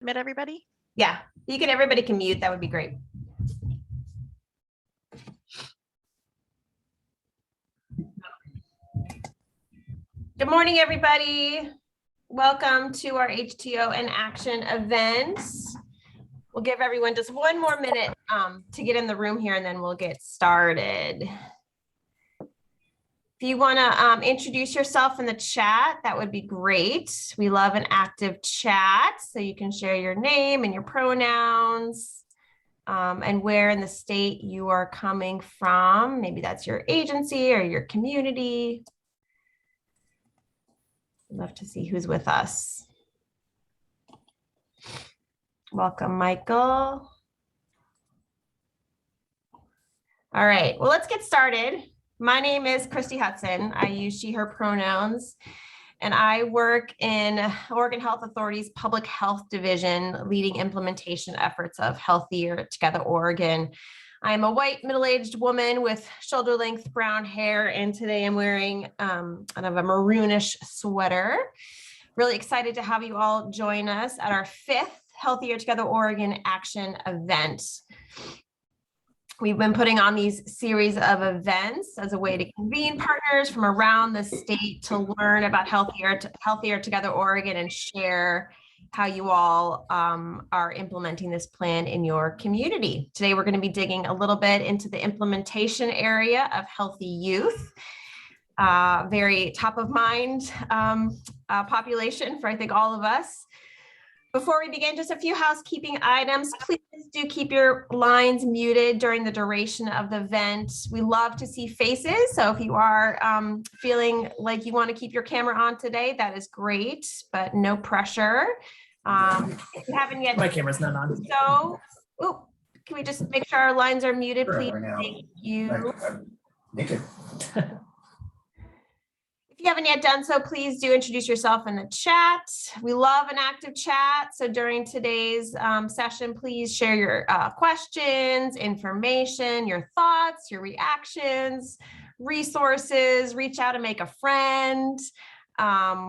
Met everybody? Yeah, everybody can mute. That would be great. Good morning, everybody. Welcome to our HTO in Action events. We'll give everyone just one more minute to get in the room here, and then we'll get started. If you want to introduce yourself in the chat, that would be great. We love an active chat, so you can share your name and your pronouns and where in the state you are coming from. Maybe that's your agency or your community. Love to see who's with us. Welcome, Michael. All right, well, let's get started. My name is Christy Hudson. I use she, her pronouns, and I work in Oregon Health Authority's Public Health Division, leading implementation efforts of Healthier Together Oregon. I'm a white middle-aged woman with shoulder-length brown hair, and today I'm wearing kind of a maroonish sweater. Really excited to have you all join us at our 5th Healthier Together Oregon Action event. We've been putting on these series of events as a way to convene partners from around the state to learn about Healthier Together Oregon and share how you all are implementing this plan in your community. Today, we're going to be digging a little bit into the implementation area of healthy youth. Very top of mind population for, I think, all of us. Before we begin, just a few housekeeping items. Please do keep your lines muted during the duration of the event. We love to see faces, so if you are feeling like you want to keep your camera on today, that is great, but no pressure. If you haven't yet, my camera's not on. So, can we just make sure our lines are muted, please? Thank you. If you haven't yet done so, please do introduce yourself in the chat. We love an active chat. So during today's session, please share your questions, information, your thoughts, your reactions, resources, reach out and make a friend.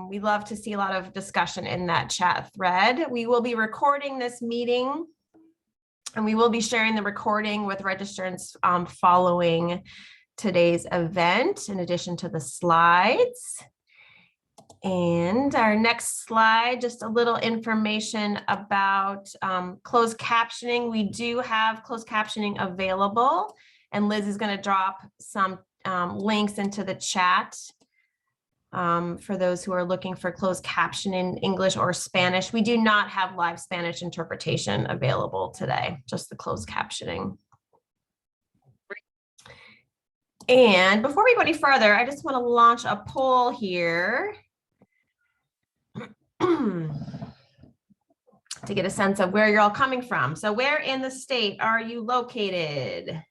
We love to see a lot of discussion in that chat thread. We will be recording this meeting, and we will be sharing the recording with registrants following today's event, in addition to the slides. And our next slide, just a little information about closed captioning. We do have closed captioning available, and Liz is going to drop some links into the chat for those who are looking for closed caption in English or Spanish. We do not have live Spanish interpretation available today, just the closed captioning. And before we go any further, I just want to launch a poll here to get a sense of where you're all coming from. So where in the state are you located?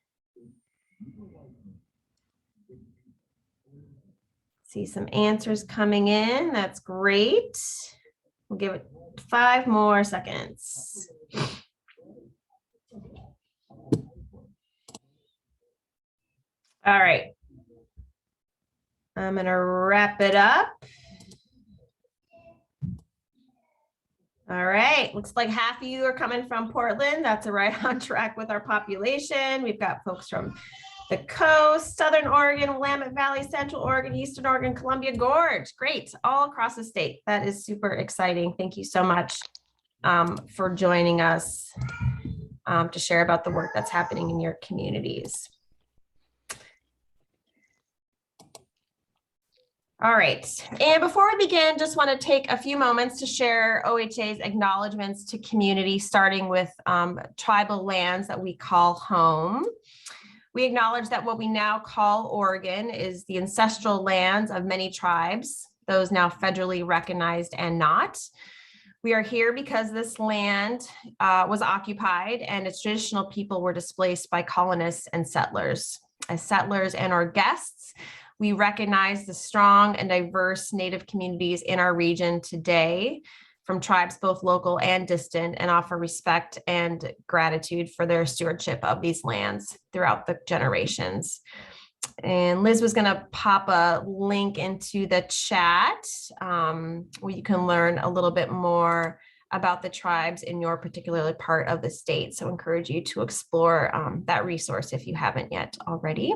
See some answers coming in. That's great. We'll give it 5 more seconds. All right, I'm gonna wrap it up. All right, looks like half of you are coming from Portland. That's right on track with our population. We've got folks from the coast, Southern Oregon, Willamette Valley, Central Oregon, Eastern Oregon, Columbia Gorge. Great, all across the state. That is super exciting. Thank you so much for joining us to share about the work that's happening in your communities. All right, and before we begin, just want to take a few moments to share OHA's acknowledgements to community, starting with tribal lands that we call home. We acknowledge that what we now call Oregon is the ancestral lands of many tribes, those now federally recognized and not. We are here because this land was occupied and its traditional people were displaced by colonists and settlers. As settlers and our guests, we recognize the strong and diverse Native communities in our region today, from tribes both local and distant, and offer respect and gratitude for their stewardship of these lands throughout the generations. And Liz was going to pop a link into the chat where you can learn a little bit more about the tribes in your particular part of the state. So I encourage you to explore that resource if you haven't yet already.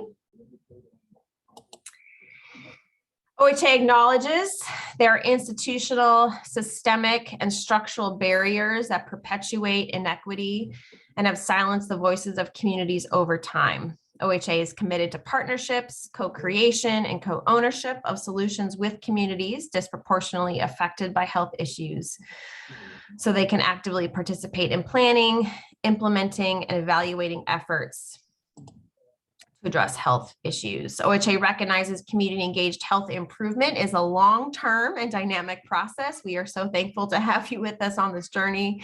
OHA acknowledges there are institutional, systemic, and structural barriers that perpetuate inequity and have silenced the voices of communities over time. OHA is committed to partnerships, co-creation, and co-ownership of solutions with communities disproportionately affected by health issues, so they can actively participate in planning, implementing, and evaluating efforts to address health issues. OHA recognizes community-engaged health improvement is a long-term and dynamic process. We are so thankful to have you with us on this journey.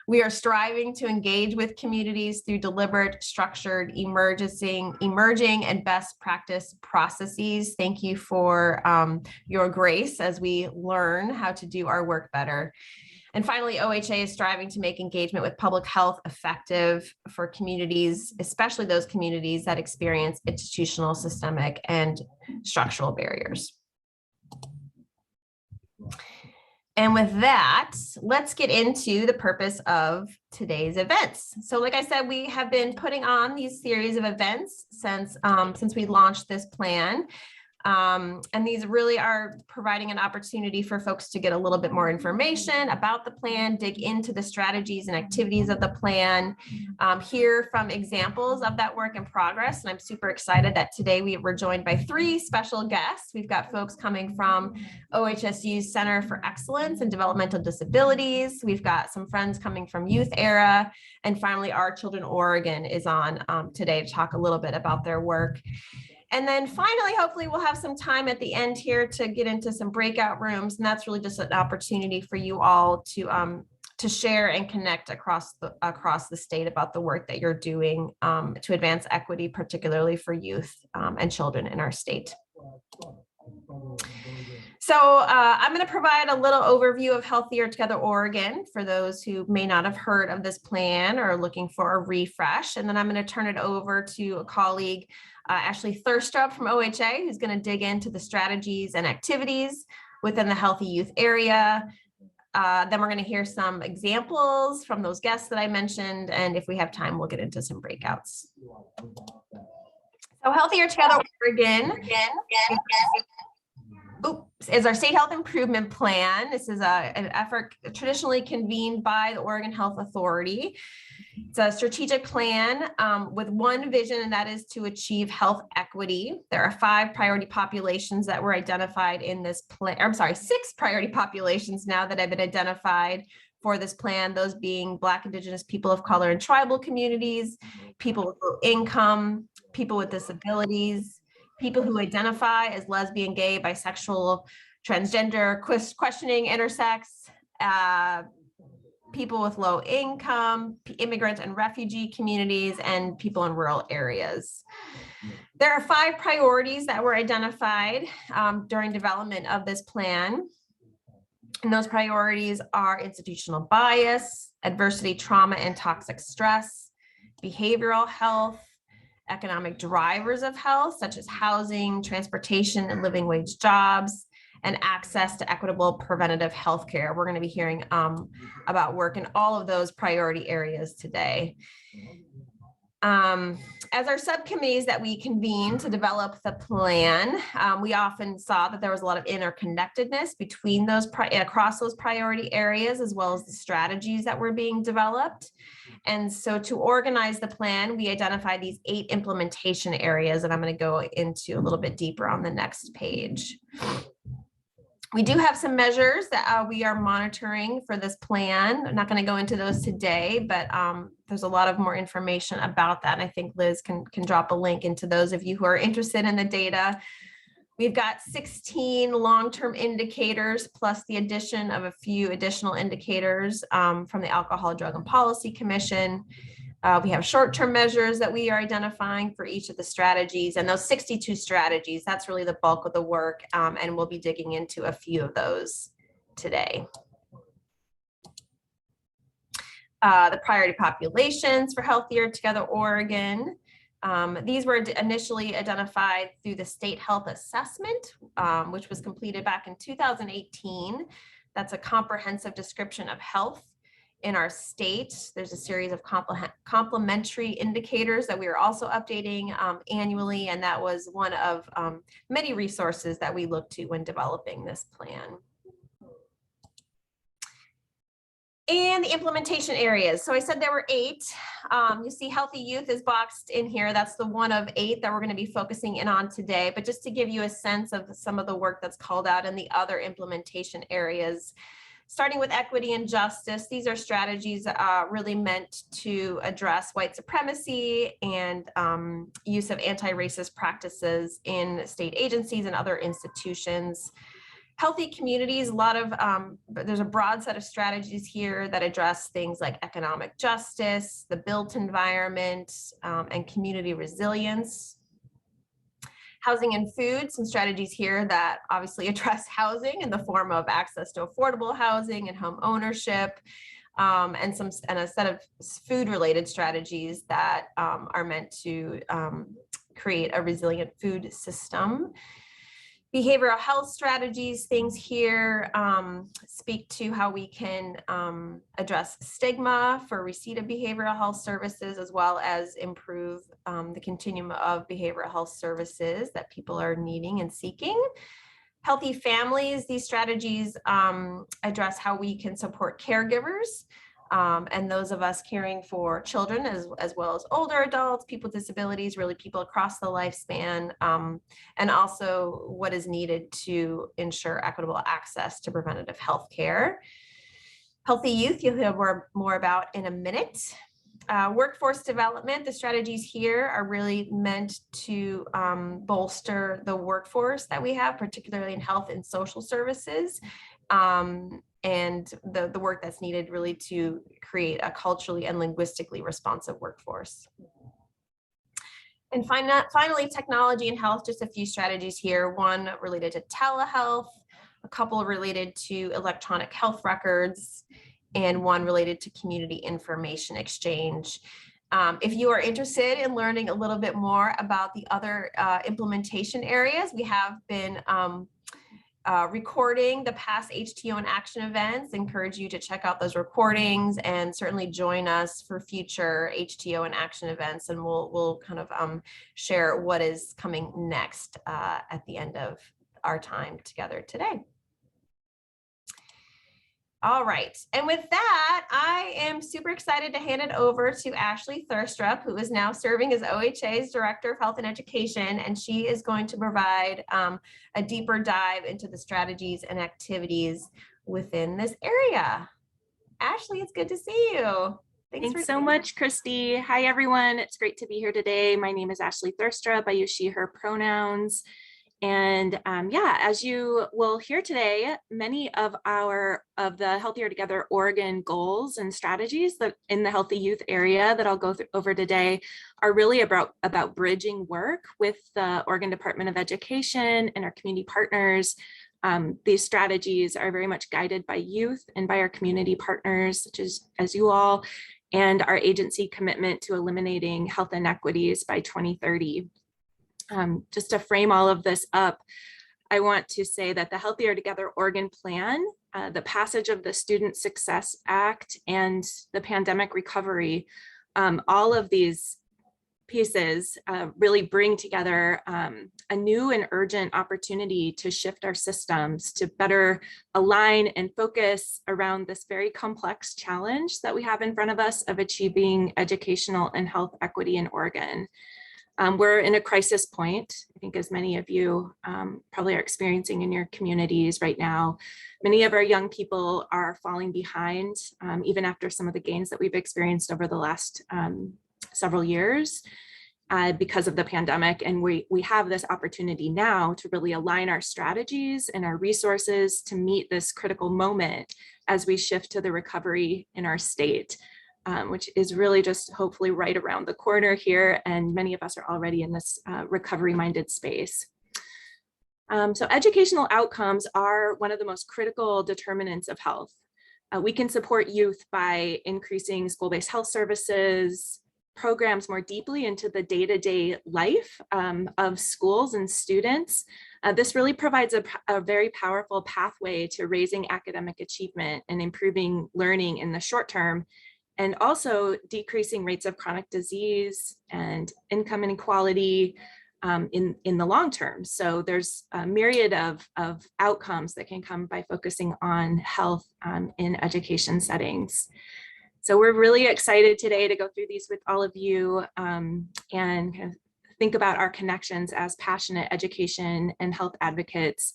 We are striving to engage with communities through deliberate, structured, emerging, and best practice processes. Thank you for your grace as we learn how to do our work better. And finally, OHA is striving to make engagement with public health effective for communities, especially those communities that experience institutional, systemic, and structural barriers. And with that, let's get into the purpose of today's events. So like I said, we have been putting on these series of events since we launched this plan. And these really are providing an opportunity for folks to get a little bit more information about the plan, dig into the strategies and activities of the plan, hear from examples of that work in progress. And I'm super excited that today we were joined by 3 special guests. We've got folks coming from OHSU's Center for Excellence in Developmental Disabilities. We've got some friends coming from Youth Era. And finally, Our Children Oregon is on today to talk a little bit about their work. And then finally, hopefully we'll have some time at the end here to get into some breakout rooms. And that's really just an opportunity for you all to share and connect across the state about the work that you're doing to advance equity, particularly for youth and children in our state. So I'm going to provide a little overview of Healthier Together Oregon for those who may not have heard of this plan or looking for a refresh. And then I'm going to turn it over to a colleague, Ashley Thurstrup from OHA, who's going to dig into the strategies and activities within the healthy youth area. Then we're going to hear some examples from those guests that I mentioned. And if we have time, we'll get into some breakouts. So Healthier Together Oregon is our state health improvement plan. This is an effort traditionally convened by the Oregon Health Authority. It's a strategic plan with one vision, and that is to achieve health equity. There are 5 priority populations that were identified in this plan. I'm sorry, 6 priority populations now that have been identified for this plan, those being Black, Indigenous, people of color, and tribal communities, people with low income, people with disabilities, people who identify as lesbian, gay, bisexual, transgender, questioning, intersex, people with low income, immigrant and refugee communities, and people in rural areas. There are 5 priorities that were identified during development of this plan. And those priorities are institutional bias, adversity, trauma, and toxic stress, behavioral health, economic drivers of health, such as housing, transportation, and living wage jobs, and access to equitable preventative health care. We're going to be hearing about work in all of those priority areas today. As our subcommittees that we convened to develop the plan, we often saw that there was a lot of interconnectedness between those across those priority areas, as well as the strategies that were being developed. And so to organize the plan, we identified these 8 implementation areas, and I'm going to go into a little bit deeper on the next page. We do have some measures that we are monitoring for this plan. I'm not going to go into those today, but there's a lot of more information about that. And I think Liz can drop a link into those of you who are interested in the data. We've got 16 long-term indicators, plus the addition of a few additional indicators from the Alcohol, Drug, and Policy Commission. We have short-term measures that we are identifying for each of the strategies, and those 62 strategies, that's really the bulk of the work, and we'll be digging into a few of those today. The priority populations for Healthier Together Oregon. These were initially identified through the state health assessment, which was completed back in 2018. That's a comprehensive description of health in our state. There's a series of complementary indicators that we are also updating annually, and that was one of many resources that we looked to when developing this plan. And the implementation areas. So I said there were 8. You see healthy youth is boxed in here. That's the one of 8 that we're going to be focusing in on today. But just to give you a sense of some of the work that's called out in the other implementation areas, starting with equity and justice, these are strategies really meant to address white supremacy and use of anti-racist practices in state agencies and other institutions. Healthy communities, there's a broad set of strategies here that address things like economic justice, the built environment, and community resilience. Housing and food, some strategies here that obviously address housing in the form of access to affordable housing and home ownership, and a set of food-related strategies that are meant to create a resilient food system. Behavioral health strategies, things here speak to how we can address stigma for receipt of behavioral health services, as well as improve the continuum of behavioral health services that people are needing and seeking. Healthy families, these strategies address how we can support caregivers and those of us caring for children as well as older adults, people with disabilities, really people across the lifespan, and also what is needed to ensure equitable access to preventative health care. Healthy youth, you'll hear more about in a minute. Workforce development, the strategies here are really meant to bolster the workforce that we have, particularly in health and social services. And the work that's needed really to create a culturally and linguistically responsive workforce. And finally, technology and health, just a few strategies here. One related to telehealth, a couple related to electronic health records, and one related to community information exchange. If you are interested in learning a little bit more about the other implementation areas, we have been recording the past HTO and action events. Encourage you to check out those recordings and certainly join us for future HTO and action events, and we'll kind of share what is coming next at the end of our time together today. All right, and with that, I am super excited to hand it over to Ashley Thurstrup, who is now serving as OHA's Director of Health and Education, and she is going to provide a deeper dive into the strategies and activities within this area. Ashley, it's good to see you. Thanks so much, Christy. Hi, everyone. It's great to be here today. My name is Ashley Thurstrup. I use she, her pronouns. And yeah, as you will hear today, many of the Healthier Together Oregon goals and strategies that in the healthy youth area that I'll go over today are really about bridging work with the Oregon Department of Education and our community partners. These strategies are very much guided by youth and by our community partners, such as you all, and our agency commitment to eliminating health inequities by 2030. Just to frame all of this up, I want to say that the Healthier Together Oregon Plan, the passage of the Student Success Act, and the pandemic recovery, all of these pieces really bring together a new and urgent opportunity to shift our systems to better align and focus around this very complex challenge that we have in front of us of achieving educational and health equity in Oregon. We're in a crisis point, I think, as many of you probably are experiencing in your communities right now. Many of our young people are falling behind, even after some of the gains that we've experienced over the last several years because of the pandemic. And we have this opportunity now to really align our strategies and our resources to meet this critical moment as we shift to the recovery in our state. Which is really just hopefully right around the corner here, and many of us are already in this recovery-minded space. So educational outcomes are one of the most critical determinants of health. We can support youth by increasing school-based health services, programs more deeply into the day-to-day life of schools and students. This really provides a very powerful pathway to raising academic achievement and improving learning in the short term, and also decreasing rates of chronic disease and income inequality in the long term. So there's a myriad of outcomes that can come by focusing on health in education settings. So we're really excited today to go through these with all of you and kind of think about our connections as passionate education and health advocates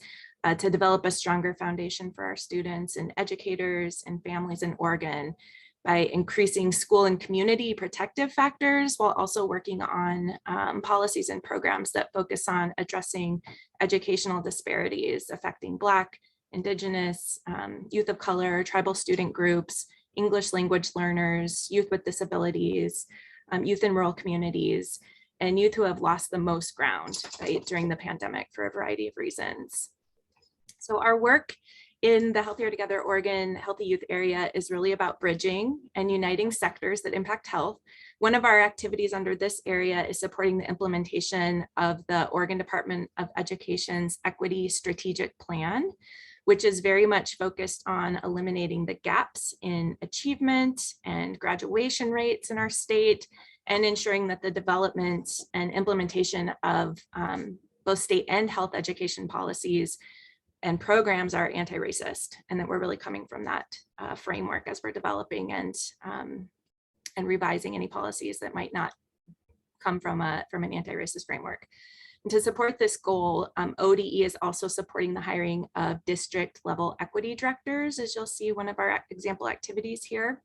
to develop a stronger foundation for our students and educators and families in Oregon by increasing school and community protective factors while also working on policies and programs that focus on addressing educational disparities affecting Black, Indigenous, youth of color, tribal student groups, English language learners, youth with disabilities, youth in rural communities, and youth who have lost the most ground, right, during the pandemic for a variety of reasons. So our work in the Healthier Together Oregon Healthy Youth area is really about bridging and uniting sectors that impact health. One of our activities under this area is supporting the implementation of the Oregon Department of Education's Equity Strategic Plan, which is very much focused on eliminating the gaps in achievement and graduation rates in our state, and ensuring that the development and implementation of both state and health education policies and programs are anti-racist, and that we're really coming from that framework as we're developing and revising any policies that might not come from an anti-racist framework. And to support this goal, ODE is also supporting the hiring of district level equity directors, as you'll see one of our example activities here.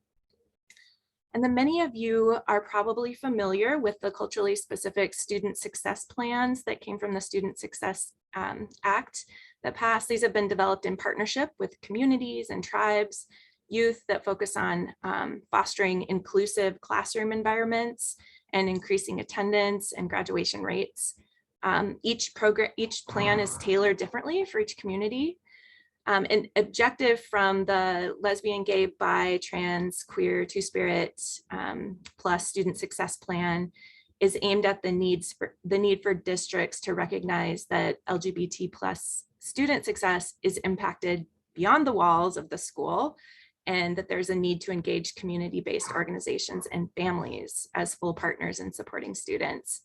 And then many of you are probably familiar with the culturally specific student success plans that came from the Student Success Act that passed. These have been developed in partnership with communities and tribes, youth that focus on fostering inclusive classroom environments and increasing attendance and graduation rates. Each plan is tailored differently for each community. An objective from the lesbian, gay, bi, trans, queer, two-spirit plus student success plan is aimed at the need for districts to recognize that LGBT plus student success is impacted beyond the walls of the school, and that there's a need to engage community-based organizations and families as full partners in supporting students.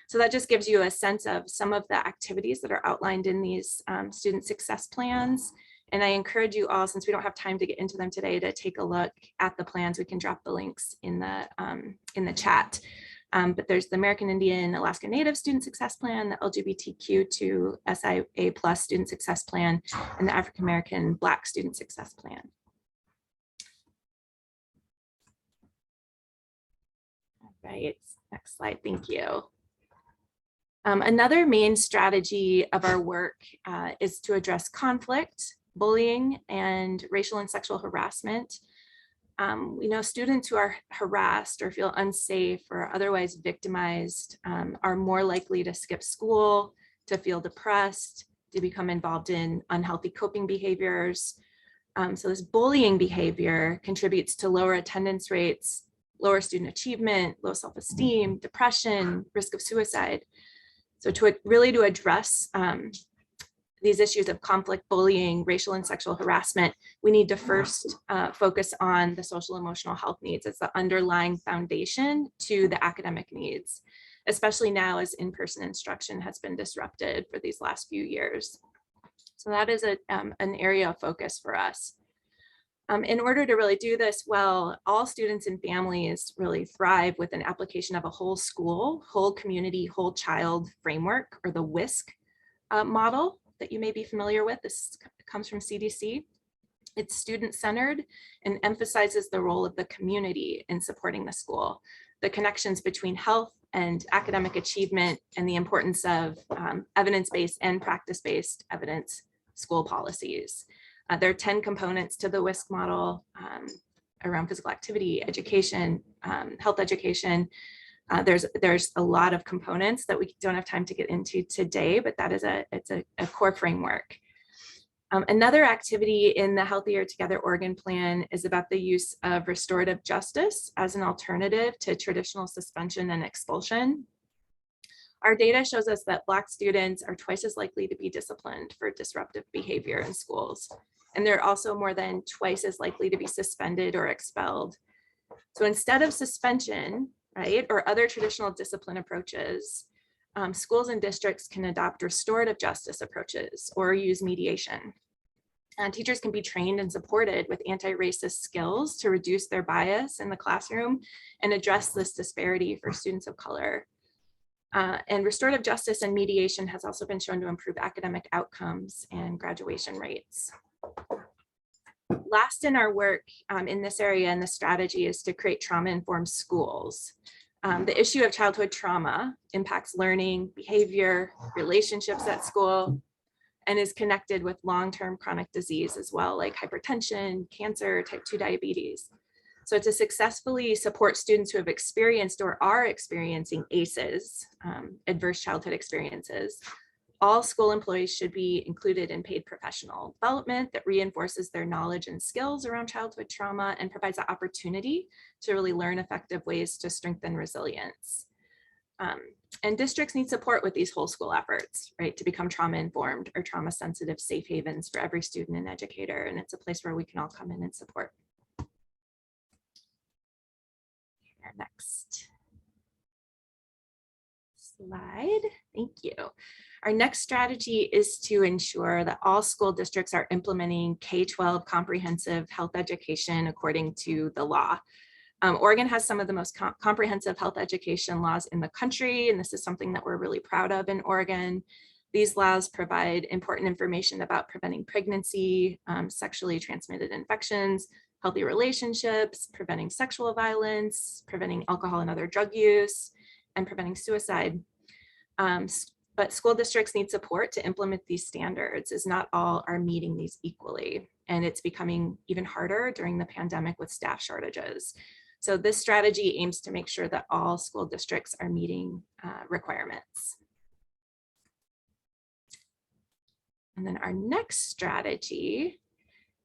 So that just gives you a sense of some of the activities that are outlined in these student success plans. And I encourage you all, since we don't have time to get into them today, to take a look at the plans. We can drop the links in the chat. But there's the American Indian Alaska Native Student Success Plan, the LGBTQ to SIA Plus Student Success Plan, and the African American Black Student Success Plan. All right, next slide, thank you. Another main strategy of our work is to address conflict, bullying, and racial and sexual harassment. We know students who are harassed or feel unsafe or otherwise victimized are more likely to skip school, to feel depressed, to become involved in unhealthy coping behaviors. So this bullying behavior contributes to lower attendance rates, lower student achievement, low self-esteem, depression, risk of suicide. So to address these issues of conflict, bullying, racial and sexual harassment, we need to first focus on the social emotional health needs as the underlying foundation to the academic needs, especially now as in-person instruction has been disrupted for these last few years. So that is an area of focus for us. In order to really do this well, all students and families really thrive with an application of a whole school, whole community, whole child framework, or the WISC model that you may be familiar with. This comes from CDC. It's student-centered and emphasizes the role of the community in supporting the school, the connections between health and academic achievement, and the importance of evidence-based and practice-based evidence school policies. There are 10 components to the WISC model around physical activity, education, health education. There's a lot of components that we don't have time to get into today, but that is it's a core framework. Another activity in the Healthier Together Oregon plan is about the use of restorative justice as an alternative to traditional suspension and expulsion. Our data shows us that Black students are twice as likely to be disciplined for disruptive behavior in schools. And they're also more than twice as likely to be suspended or expelled. So instead of suspension, right, or other traditional discipline approaches, schools and districts can adopt restorative justice approaches or use mediation. Teachers can be trained and supported with anti-racist skills to reduce their bias in the classroom and address this disparity for students of color. And restorative justice and mediation has also been shown to improve academic outcomes and graduation rates. Last in our work in this area and the strategy is to create trauma-informed schools. The issue of childhood trauma impacts learning, behavior, relationships at school, and is connected with long-term chronic disease as well, like hypertension, cancer, type 2 diabetes. So to successfully support students who have experienced or are experiencing ACEs, adverse childhood experiences, all school employees should be included in paid professional development that reinforces their knowledge and skills around childhood trauma and provides the opportunity to really learn effective ways to strengthen resilience. And districts need support with these whole school efforts, right, to become trauma-informed or trauma-sensitive safe havens for every student and educator. And it's a place where we can all come in and support. Next slide. Thank you. Our next strategy is to ensure that all school districts are implementing K-12 comprehensive health education according to the law. Oregon has some of the most comprehensive health education laws in the country, and this is something that we're really proud of in Oregon. These laws provide important information about preventing pregnancy, sexually transmitted infections, healthy relationships, preventing sexual violence, preventing alcohol and other drug use, and preventing suicide. But school districts need support to implement these standards, as not all are meeting these equally. And it's becoming even harder during the pandemic with staff shortages. So this strategy aims to make sure that all school districts are meeting requirements. And then our next strategy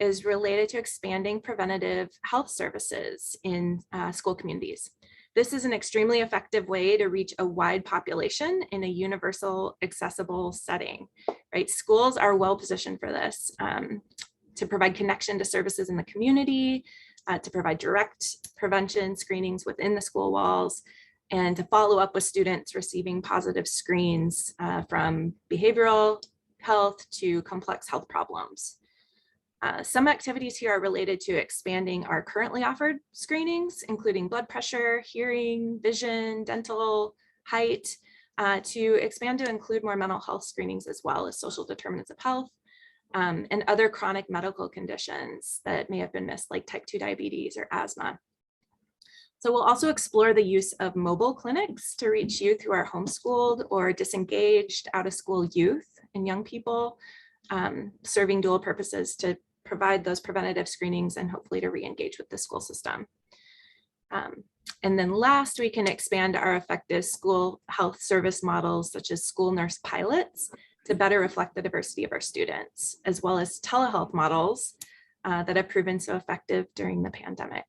is related to expanding preventative health services in school communities. This is an extremely effective way to reach a wide population in a universal, accessible setting, right? Schools are well positioned for this, to provide connection to services in the community, to provide direct prevention screenings within the school walls, and to follow up with students receiving positive screens from behavioral health to complex health problems. Some activities here are related to expanding our currently offered screenings, including blood pressure, hearing, vision, dental, height, to expand to include more mental health screenings as well as social determinants of health, and other chronic medical conditions that may have been missed, like type 2 diabetes or asthma. So we'll also explore the use of mobile clinics to reach youth who are homeschooled or disengaged out-of-school youth and young people, serving dual purposes to provide those preventative screenings and hopefully to re-engage with the school system. And then last, we can expand our effective school health service models, such as school nurse pilots, to better reflect the diversity of our students, as well as telehealth models that have proven so effective during the pandemic.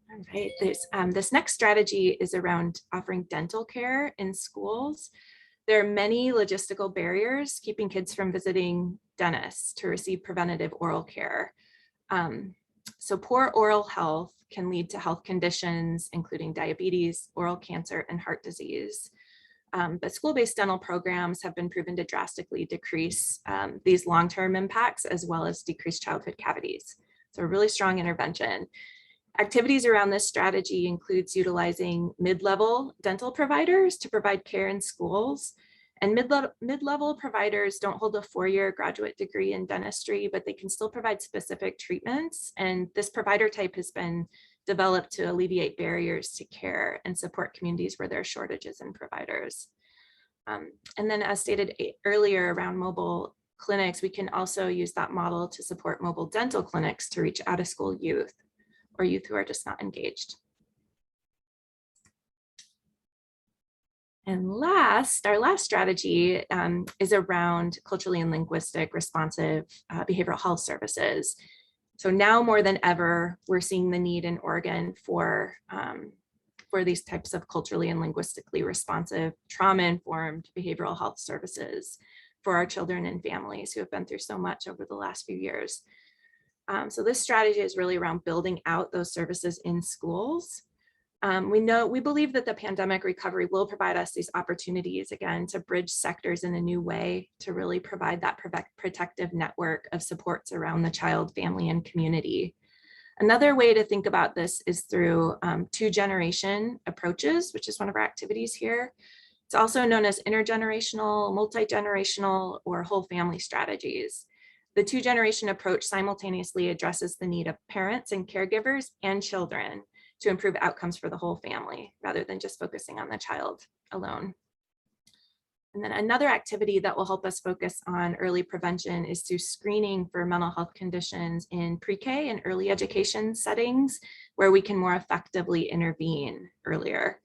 All right, this next strategy is around offering dental care in schools. There are many logistical barriers keeping kids from visiting dentists to receive preventative oral care. So poor oral health can lead to health conditions, including diabetes, oral cancer, and heart disease. But school-based dental programs have been proven to drastically decrease these long-term impacts, as well as decrease childhood cavities. So a really strong intervention. Activities around this strategy includes utilizing mid-level dental providers to provide care in schools. And mid-level providers don't hold a 4-year graduate degree in dentistry, but they can still provide specific treatments. And this provider type has been developed to alleviate barriers to care and support communities where there are shortages in providers. And then, as stated earlier around mobile clinics, we can also use that model to support mobile dental clinics to reach out-of-school youth or youth who are just not engaged. And our last strategy is around culturally and linguistic responsive behavioral health services. So now more than ever, we're seeing the need in Oregon for these types of culturally and linguistically responsive trauma-informed behavioral health services for our children and families who have been through so much over the last few years. So this strategy is really around building out those services in schools. We believe that the pandemic recovery will provide us these opportunities again to bridge sectors in a new way to really provide that protective network of supports around the child, family, and community. Another way to think about this is through two-generation approaches, which is one of our activities here. It's also known as intergenerational, multi-generational, or whole family strategies. The two-generation approach simultaneously addresses the need of parents and caregivers and children to improve outcomes for the whole family, rather than just focusing on the child alone. And then another activity that will help us focus on early prevention is through screening for mental health conditions in pre-K and early education settings, where we can more effectively intervene earlier.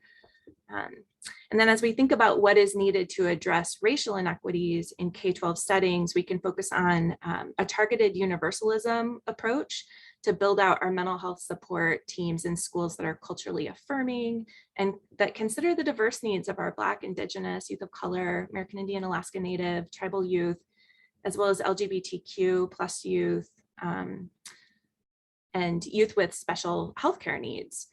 And then as we think about what is needed to address racial inequities in K-12 settings, we can focus on a targeted universalism approach to build out our mental health support teams in schools that are culturally affirming and that consider the diverse needs of our Black, Indigenous, youth of color, American Indian, Alaska Native, tribal youth, as well as LGBTQ plus youth and youth with special healthcare needs.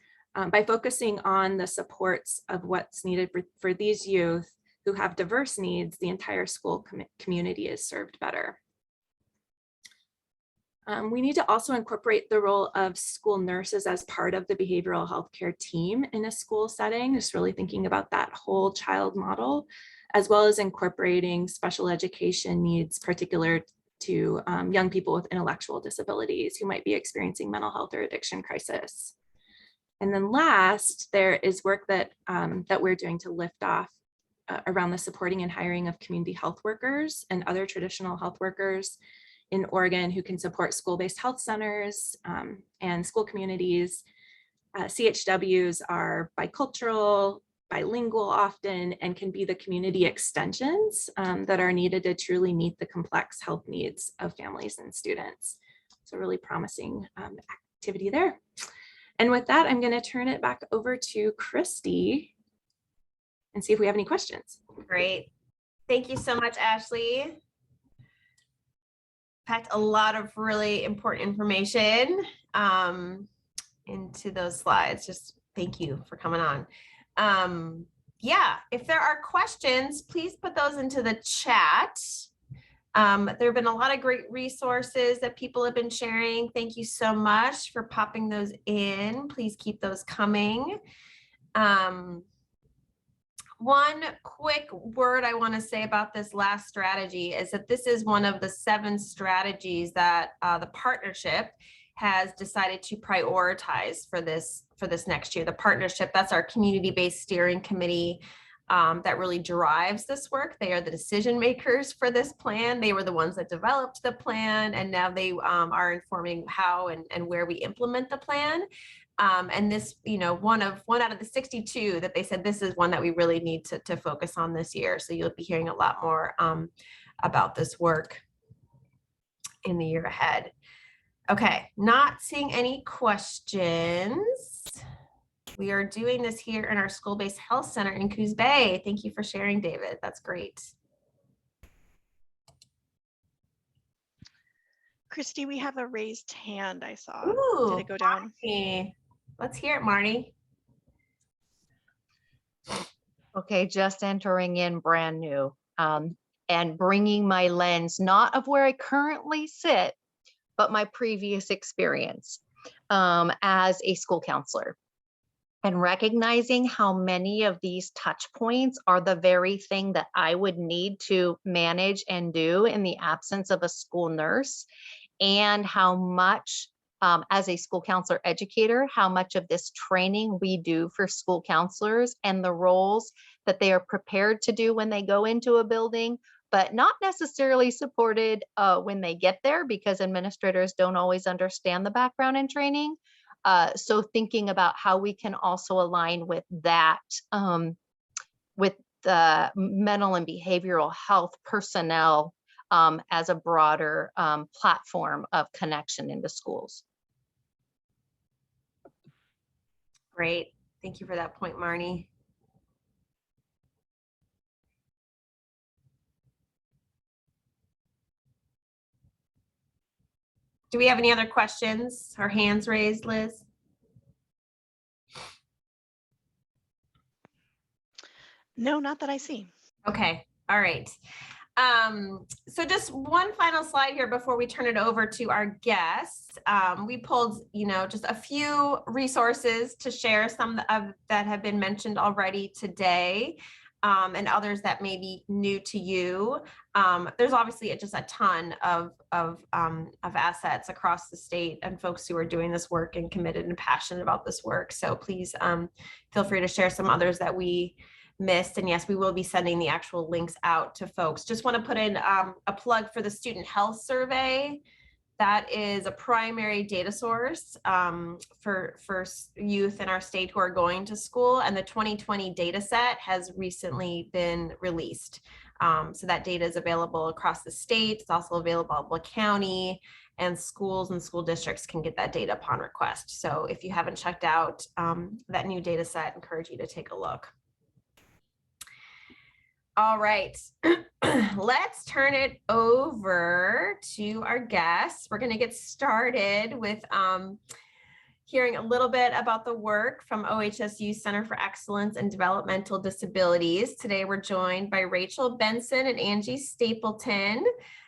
By focusing on the supports of what's needed for these youth who have diverse needs, the entire school community is served better. We need to also incorporate the role of school nurses as part of the behavioral health care team in a school setting, just really thinking about that whole child model, as well as incorporating special education needs particular to young people with intellectual disabilities who might be experiencing mental health or addiction crisis. And then last, there is work that we're doing to lift off around the supporting and hiring of community health workers and other traditional health workers in Oregon who can support school-based health centers and school communities. CHWs are bicultural, bilingual often, and can be the community extensions that are needed to truly meet the complex health needs of families and students. So really promising activity there. And with that, I'm going to turn it back over to Christy and see if we have any questions. Great. Thank you so much, Ashley. Packed a lot of really important information into those slides. Just thank you for coming on. Yeah, if there are questions, please put those into the chat. There have been a lot of great resources that people have been sharing. Thank you so much for popping those in. Please keep those coming. One quick word I want to say about this last strategy is that this is one of the 7 strategies that the partnership has decided to prioritize for this next year. The partnership, that's our community-based steering committee that really drives this work. They are the decision makers for this plan. They were the ones that developed the plan, and now they are informing how and where we implement the plan. And this, one out of the 62 that they said, this is one that we really need to focus on this year. So you'll be hearing a lot more about this work in the year ahead. Okay, not seeing any questions. We are doing this here in our school-based health center in Coos Bay. Thank you for sharing, David. That's great. Christy, we have a raised hand I saw. Ooh, did it go down? Marnie. Let's hear it, Marnie. Okay, just entering in brand new and bringing my lens, not of where I currently sit, but my previous experience as a school counselor. And recognizing how many of these touch points are the very thing that I would need to manage and do in the absence of a school nurse, and how much as a school counselor educator, how much of this training we do for school counselors and the roles that they are prepared to do when they go into a building, but not necessarily supported when they get there, because administrators don't always understand the background and training. So thinking about how we can also align with that, with the mental and behavioral health personnel as a broader platform of connection into schools. Great. Thank you for that point, Marnie. Do we have any other questions or hands raised, Liz? No, not that I see. Okay, all right. So just one final slide here before we turn it over to our guests. We pulled, just a few resources to share, some of that have been mentioned already today, and others that may be new to you. There's obviously just a ton of assets across the state and folks who are doing this work and committed and passionate about this work. So please feel free to share some others that we missed. And yes, we will be sending the actual links out to folks. Just want to put in a plug for the student health survey. That is a primary data source for youth in our state who are going to school. And the 2020 data set has recently been released. So that data is available across the state. It's also available in Butler County, and schools and school districts can get that data upon request. So if you haven't checked out that new data set, I encourage you to take a look. All right, let's turn it over to our guests. We're going to get started with hearing a little bit about the work from OHSU Center for Excellence in Developmental Disabilities. Today, we're joined by Rachel Benson and Angie Stapleton.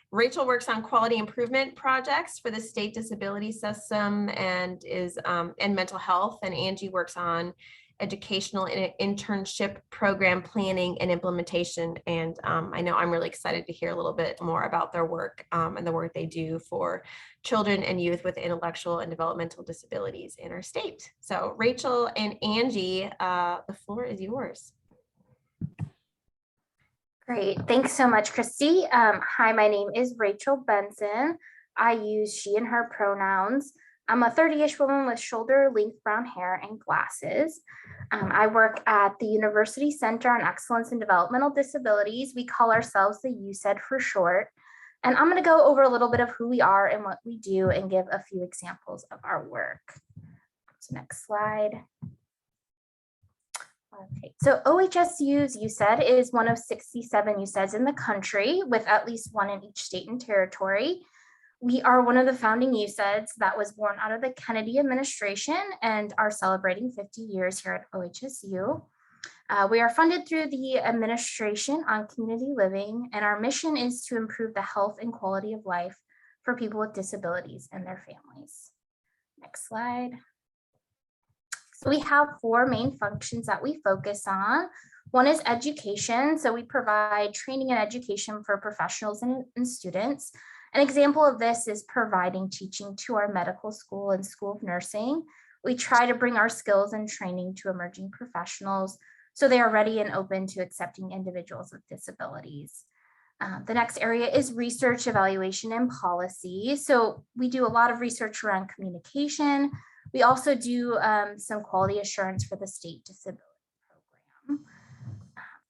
Rachel works on quality improvement projects for the state disability system and is in mental health, and Angie works on educational and internship program planning and implementation. And I know I'm really excited to hear a little bit more about their work and the work they do for children and youth with intellectual and developmental disabilities in our state. So Rachel and Angie, the floor is yours. Great. Thanks so much, Christy. Hi, my name is Rachel Benson. I use she and her pronouns. I'm a 30-ish woman with shoulder-length brown hair and glasses. I work at the University Center on Excellence in Developmental Disabilities. We call ourselves the UCID for short. And I'm going to go over a little bit of who we are and what we do and give a few examples of our work. So next slide. Okay, so OHSU's UCID is one of 67 UCIDs in the country, with at least one in each state and territory. We are one of the founding UCIDs that was born out of the Kennedy administration and are celebrating 50 years here at OHSU. We are funded through the Administration on Community Living, and our mission is to improve the health and quality of life for people with disabilities and their families. Next slide. So we have four main functions that we focus on. One is education. So we provide training and education for professionals and students. An example of this is providing teaching to our medical school and school of nursing. We try to bring our skills and training to emerging professionals so they are ready and open to accepting individuals with disabilities. The next area is research, evaluation, and policy. So we do a lot of research around communication. We also do some quality assurance for the state disability program.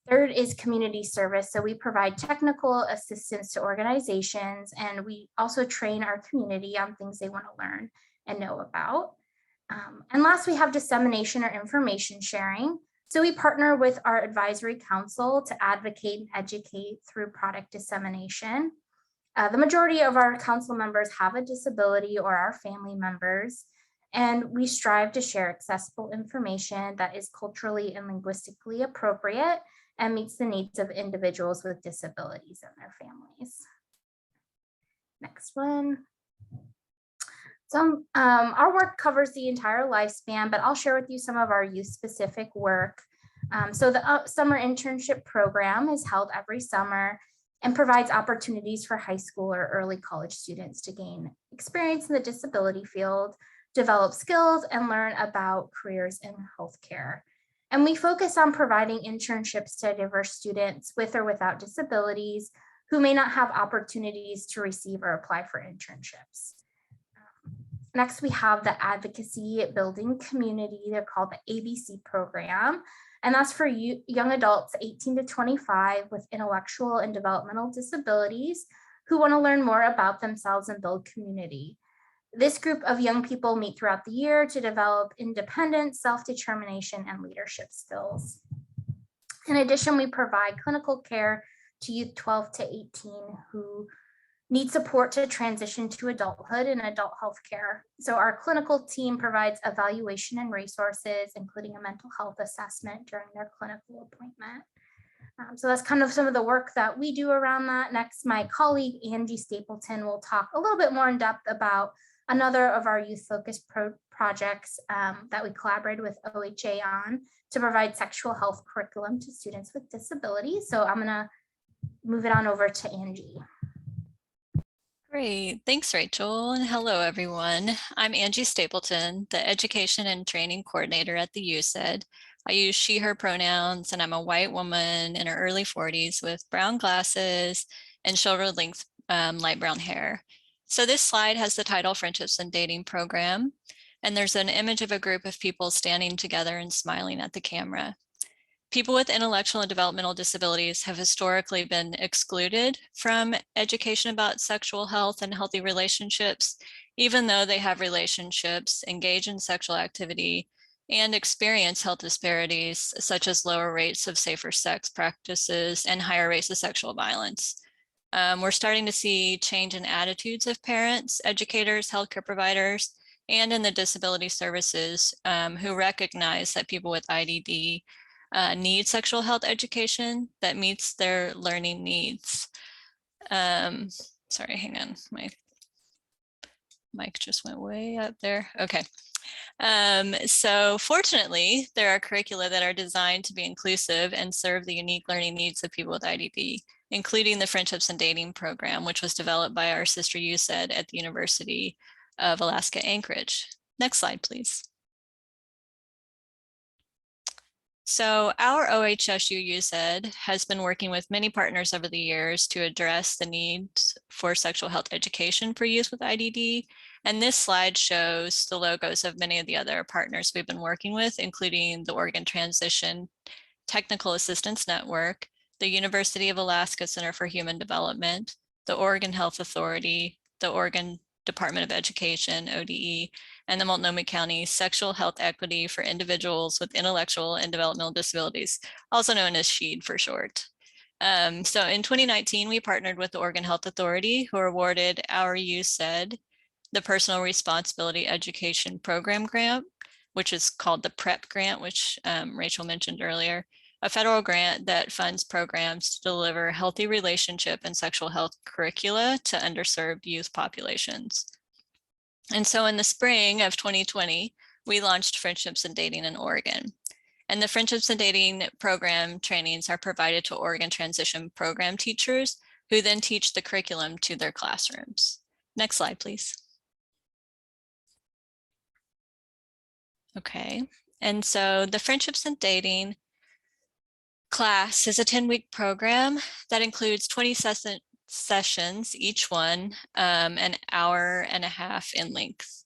Third is community service. So we provide technical assistance to organizations, and we also train our community on things they want to learn and know about. And last, we have dissemination or information sharing. So we partner with our advisory council to advocate and educate through product dissemination. The majority of our council members have a disability or are family members, and we strive to share accessible information that is culturally and linguistically appropriate and meets the needs of individuals with disabilities and their families. Next one. So our work covers the entire lifespan, but I'll share with you some of our youth-specific work. So the summer internship program is held every summer and provides opportunities for high school or early college students to gain experience in the disability field, develop skills, and learn about careers in healthcare. And we focus on providing internships to diverse students with or without disabilities who may not have opportunities to receive or apply for internships. Next, we have the advocacy building community. They're called the ABC program. And that's for young adults 18 to 25 with intellectual and developmental disabilities who want to learn more about themselves and build community. This group of young people meet throughout the year to develop independence, self-determination, and leadership skills. In addition, we provide clinical care to youth 12 to 18 who need support to transition to adulthood and adult health care. So our clinical team provides evaluation and resources, including a mental health assessment during their clinical appointment. So that's kind of some of the work that we do around that. Next, my colleague, Angie Stapleton, will talk a little bit more in depth about another of our youth-focused projects that we collaborated with OHA on to provide sexual health curriculum to students with disabilities. So I'm gonna move it on over to Angie. Great, thanks Rachel, and hello everyone. I'm Angie Stapleton, the Education and Training Coordinator at the UCID. I use she, her pronouns, and I'm a white woman in her early 40s with brown glasses and shoulder-length light brown hair. So this slide has the title Friendships and Dating Program, and there's an image of a group of people standing together and smiling at the camera. People with intellectual and developmental disabilities have historically been excluded from education about sexual health and healthy relationships, even though they have relationships, engage in sexual activity, and experience health disparities, such as lower rates of safer sex practices and higher rates of sexual violence. We're starting to see change in attitudes of parents, educators, healthcare providers, and in the disability services who recognize that people with IDD need sexual health education that meets their learning needs. Sorry, hang on, my mic just went way up there. Okay. So fortunately, there are curricula that are designed to be inclusive and serve the unique learning needs of people with IDD, including the Friendships and Dating Program, which was developed by our sister UCID at the University of Alaska Anchorage. Next slide, please. So our OHSU UCID has been working with many partners over the years to address the needs for sexual health education for youth with IDD. And this slide shows the logos of many of the other partners we've been working with, including the Oregon Transition Technical Assistance Network, the University of Alaska Center for Human Development, the Oregon Health Authority, the Oregon Department of Education, ODE, and the Multnomah County Sexual Health Equity for Individuals with Intellectual and Developmental Disabilities, also known as SHED for short. So in 2019, we partnered with the Oregon Health Authority, who awarded our UCID the Personal Responsibility Education Program Grant, which is called the PREP grant, which Rachel mentioned earlier, a federal grant that funds programs to deliver healthy relationship and sexual health curricula to underserved youth populations. And so in the spring of 2020, we launched Friendships and Dating in Oregon. And the Friendships and Dating program trainings are provided to Oregon Transition Program teachers who then teach the curriculum to their classrooms. Next slide, please. Okay, and so the Friendships and Dating class is a 10-week program that includes 20 sessions, each one an hour and a half in length.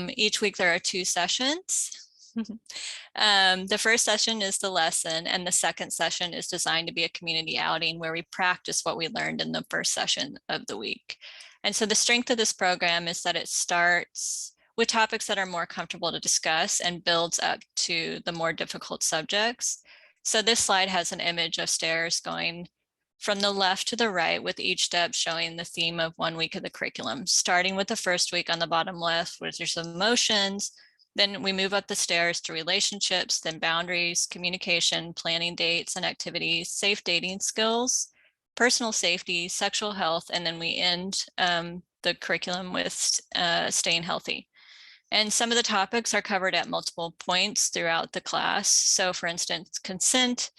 Each week there are 2 sessions. The first session is the lesson, and the second session is designed to be a community outing where we practice what we learned in the first session of the week. And so the strength of this program is that it starts with topics that are more comfortable to discuss and builds up to the more difficult subjects. So this slide has an image of stairs going from the left to the right, with each step showing the theme of 1 week of the curriculum, starting with the first week on the bottom left, which are some emotions. Then we move up the stairs to relationships, then boundaries, communication, planning dates and activities, safe dating skills, personal safety, sexual health, and then we end the curriculum with staying healthy. And some of the topics are covered at multiple points throughout the class. So for instance, consent,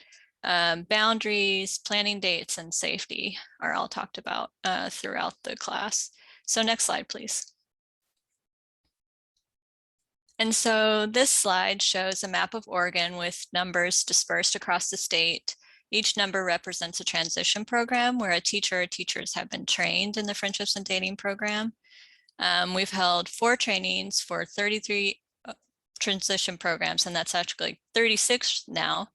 boundaries, planning dates, and safety are all talked about throughout the class. So next slide, please. And so this slide shows a map of Oregon with numbers dispersed across the state. Each number represents a transition program where a teacher or teachers have been trained in the Friendships and Dating program. We've held 4 trainings for 33 transition programs, and that's actually 36 now,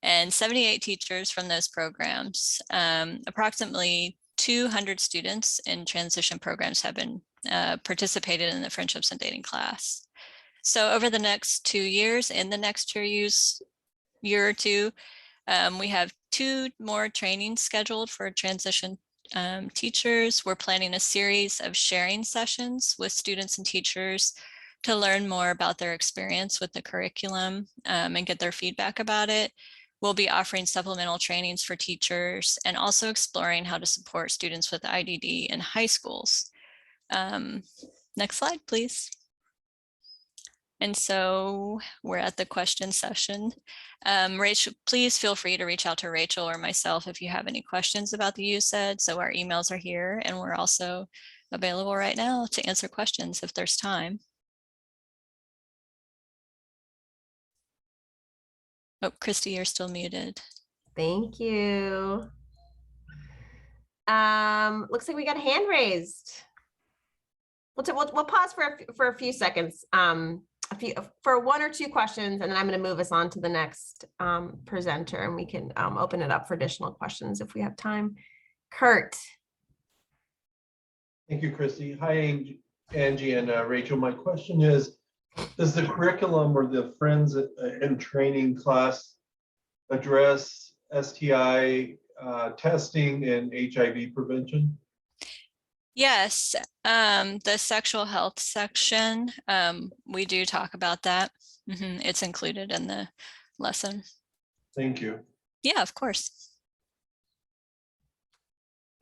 and 78 teachers from those programs. Approximately 200 students in transition programs have been participated in the Friendships and Dating class. So over the next 2 years, in the next year or two, we have 2 more trainings scheduled for transition teachers. We're planning a series of sharing sessions with students and teachers to learn more about their experience with the curriculum and get their feedback about it. We'll be offering supplemental trainings for teachers and also exploring how to support students with IDD in high schools. Next slide, please. And so we're at the question session. Rachel, please feel free to reach out to Rachel or myself if you have any questions about the UCID. So our emails are here, and we're also available right now to answer questions if there's time. Oh, Christy, you're still muted. Thank you. Looks like we got a hand raised. We'll pause for a few seconds. For 1 or 2 questions, and then I'm going to move us on to the next presenter, and we can open it up for additional questions if we have time. Kurt. Thank you, Christy. Hi, Angie and Rachel. My question is, does the curriculum or the Friends and Training class address STI testing and HIV prevention? Yes, the sexual health section, we do talk about that. It's included in the lesson. Thank you. Yeah, of course.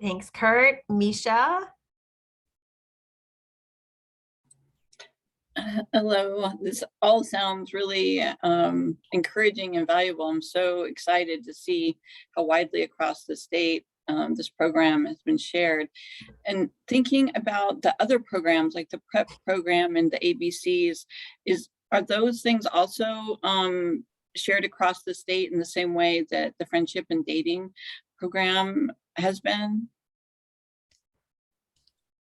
Thanks, Kurt. Misha. Hello, this all sounds really encouraging and valuable. I'm so excited to see how widely across the state this program has been shared. And thinking about the other programs like the PrEP program and the ABCs, are those things also shared across the state in the same way that the Friendship and Dating program has been?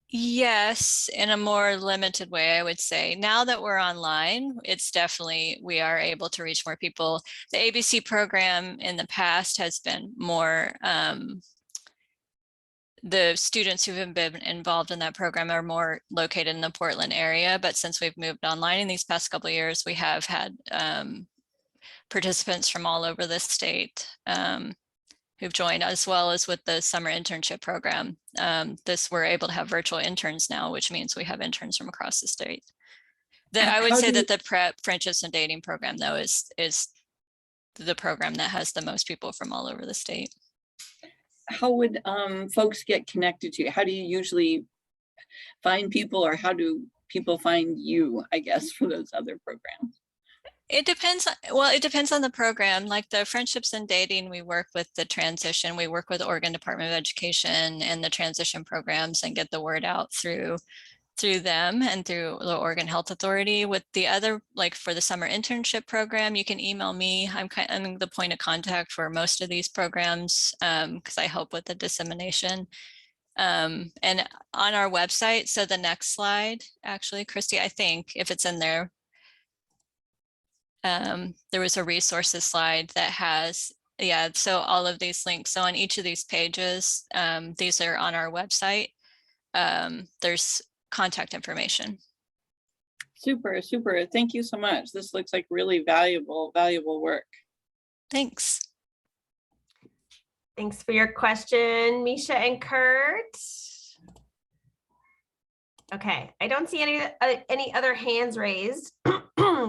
Yes, in a more limited way, I would say. Now that we're online, it's definitely, we are able to reach more people. The ABC program in the past has been more, the students who have been involved in that program are more located in the Portland area. But since we've moved online in these past couple of years, we have had participants from all over the state who've joined, as well as with the summer internship program. We're able to have virtual interns now, which means we have interns from across the state. I would say that the PrEP Friendships and Dating program, though, is the program that has the most people from all over the state. How would folks get connected to you? How do you usually find people, or how do people find you, I guess, for those other programs? It depends. Well, it depends on the program. Like the Friendships and Dating, we work with the transition. We work with the Oregon Department of Education and the transition programs and get the word out through them and through the Oregon Health Authority. With the other, like for the summer internship program, you can email me. I'm the point of contact for most of these programs because I help with the dissemination. And on our website, so the next slide, actually, Christy, I think if it's in there, there was a resources slide that has, yeah, so all of these links. So on each of these pages, these are on our website. There's contact information. Super, super. Thank you so much. This looks like really valuable work. Thanks. Thanks for your question, Misha and Kurt. Okay, I don't see any other hands raised.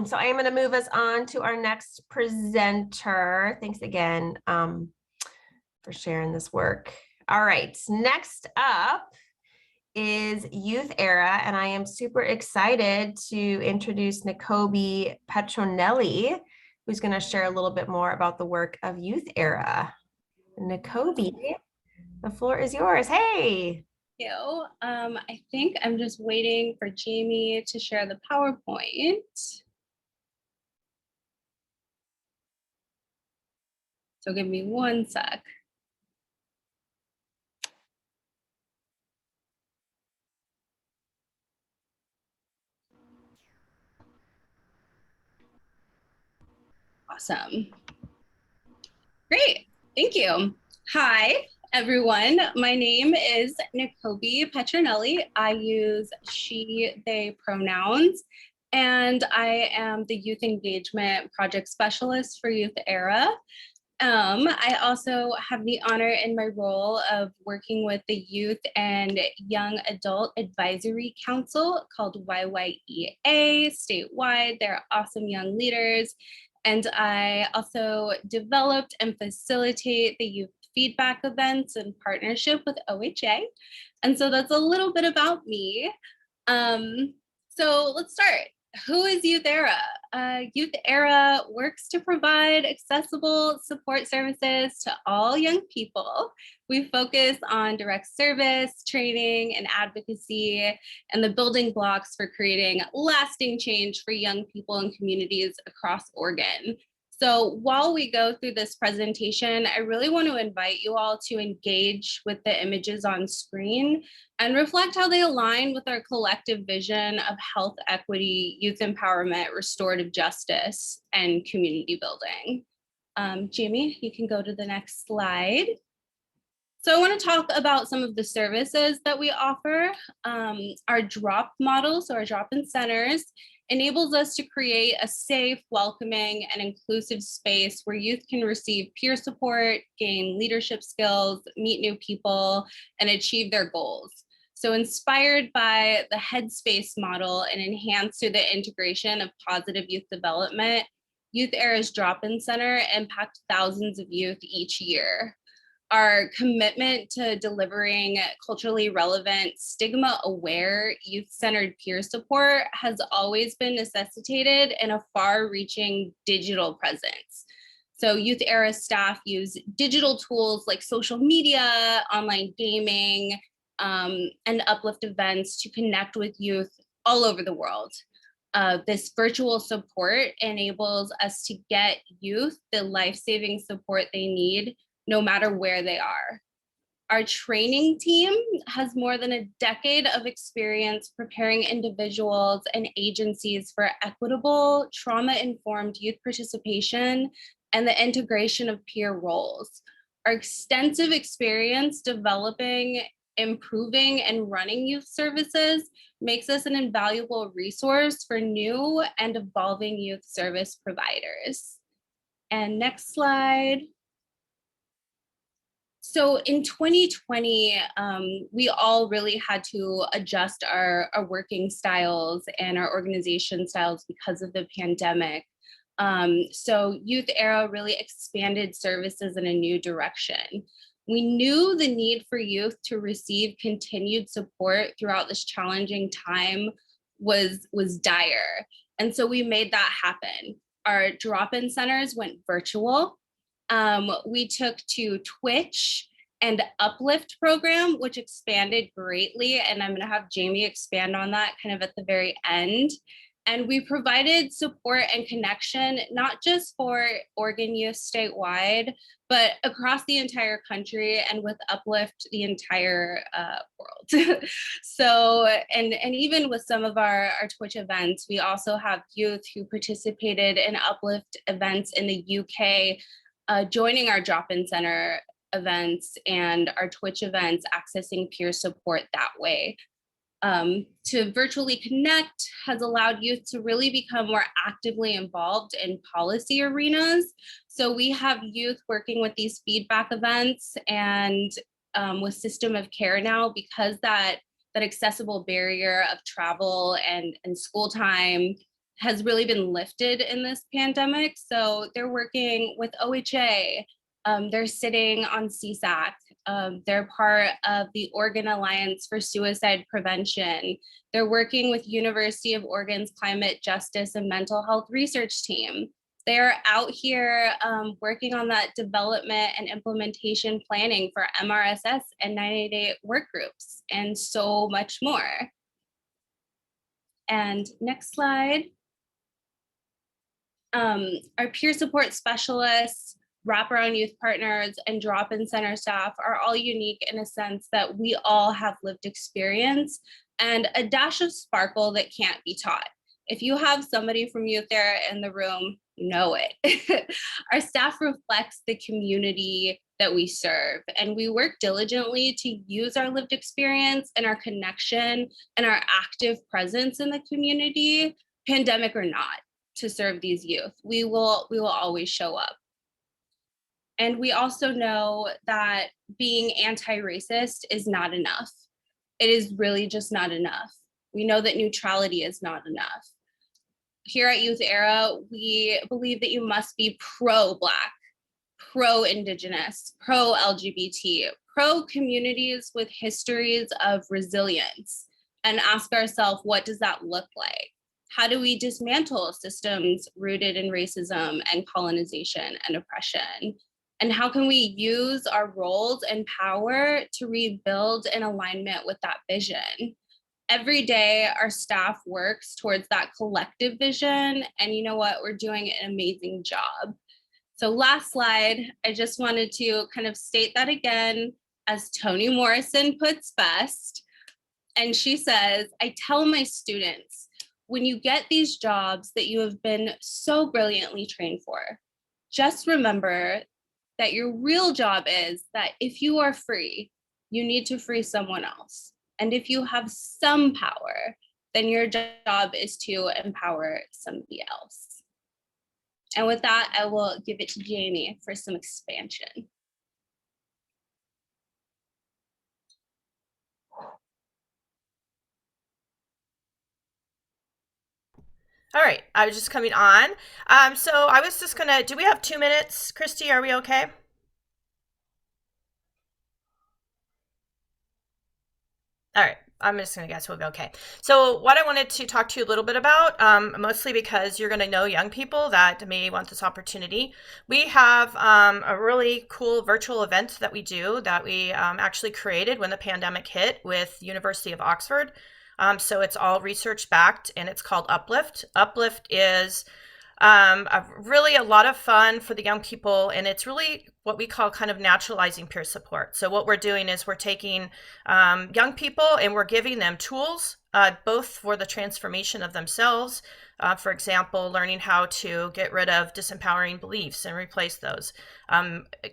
So I am going to move us on to our next presenter. Thanks again for sharing this work. All right, next up is Youth Era, and I am super excited to introduce Nikobe Petronelli, who's going to share a little bit more about the work of Youth Era. Nikobe, the floor is yours. Hey. I think I'm just waiting for Jamie to share the PowerPoint. So give me one sec. Awesome. Great, thank you. Hi, everyone. My name is Nicobe Petronelli. I use she, they pronouns, and I am the Youth Engagement Project Specialist for Youth Era. I also have the honor in my role of working with the Youth and Young Adult Advisory Council called YYEA statewide. They're awesome young leaders. And I also developed and facilitate the youth feedback events in partnership with OHA. And so that's a little bit about me. So let's start. Who is Youth Era? Youth Era works to provide accessible support services to all young people. We focus on direct service, training, and advocacy, and the building blocks for creating lasting change for young people and communities across Oregon. So while we go through this presentation, I really want to invite you all to engage with the images on screen and reflect how they align with our collective vision of health equity, youth empowerment, restorative justice, and community building. Jamie, you can go to the next slide. So I want to talk about some of the services that we offer. Our drop model, so our drop-in centers, enables us to create a safe, welcoming, and inclusive space where youth can receive peer support, gain leadership skills, meet new people, and achieve their goals. So inspired by the Headspace model and enhanced through the integration of positive youth development, Youth Era's drop-in center impact thousands of youth each year. Our commitment to delivering culturally relevant, stigma-aware, youth-centered peer support has always been necessitated in a far-reaching digital presence. So Youth Era staff use digital tools like social media, online gaming, and Uplift events to connect with youth all over the world. This virtual support enables us to get youth the life-saving support they need, no matter where they are. Our training team has more than a decade of experience preparing individuals and agencies for equitable, trauma-informed youth participation and the integration of peer roles. Our extensive experience developing, improving, and running youth services makes us an invaluable resource for new and evolving youth service providers. And next slide. So in 2020, we all really had to adjust our working styles and our organization styles because of the pandemic. So Youth Era really expanded services in a new direction. We knew the need for youth to receive continued support throughout this challenging time was dire. And so we made that happen. Our drop-in centers went virtual. We took to Twitch and Uplift program, which expanded greatly. And I'm going to have Jamie expand on that kind of at the very end. And we provided support and connection, not just for Oregon youth statewide, but across the entire country, and with Uplift, the entire world. So, and even with some of our Twitch events, we also have youth who participated in Uplift events in the UK, joining our drop-in center events and our Twitch events, accessing peer support that way. To virtually connect has allowed youth to really become more actively involved in policy arenas. So we have youth working with these feedback events and with system of care now, because that accessible barrier of travel and school time has really been lifted in this pandemic. So they're working with OHA, they're sitting on CSAC, they're part of the Oregon Alliance for Suicide Prevention. They're working with University of Oregon's Climate Justice and Mental Health Research Team. They're out here working on that development and implementation planning for MRSS and 988 work groups, and so much more. And next slide. Our peer support specialists, wraparound youth partners, and drop-in center staff are all unique in a sense that we all have lived experience and a dash of sparkle that can't be taught. If you have somebody from Youth Era in the room, You know it. Our staff reflects the community that we serve, and we work diligently to use our lived experience and our connection and our active presence in the community, pandemic or not, to serve these youth. We will always show up. And we also know that being anti-racist is not enough. It is really just not enough. We know that neutrality is not enough. Here at Youth Era, we believe that you must be pro-Black, pro-Indigenous, pro-LGBT, pro-communities with histories of resilience, and ask ourselves, what does that look like? How do we dismantle systems rooted in racism and colonization and oppression? And how can we use our roles and power to rebuild in alignment with that vision? Every day, our staff works towards that collective vision. And you know what? We're doing an amazing job. So last slide, I just wanted to kind of state that again, as Toni Morrison puts best. And she says, I tell my students, when you get these jobs that you have been so brilliantly trained for, just remember that your real job is that if you are free, you need to free someone else. And if you have some power, then your job is to empower somebody else. And with that, I will give it to Jamie for some expansion. All right, I was just coming on. So I was just gonna, do we have 2 minutes? Christy, are we okay? All right, I'm just gonna guess we'll be okay. So what I wanted to talk to you a little bit about, mostly because you're gonna know young people that may want this opportunity. We have a really cool virtual event that we do that we actually created when the pandemic hit with University of Oxford. So it's all research backed and it's called Uplift. Uplift is really a lot of fun for the young people, and it's really what we call kind of naturalizing peer support. So what we're doing is we're taking young people and we're giving them tools, both for the transformation of themselves. For example, learning how to get rid of disempowering beliefs and replace those,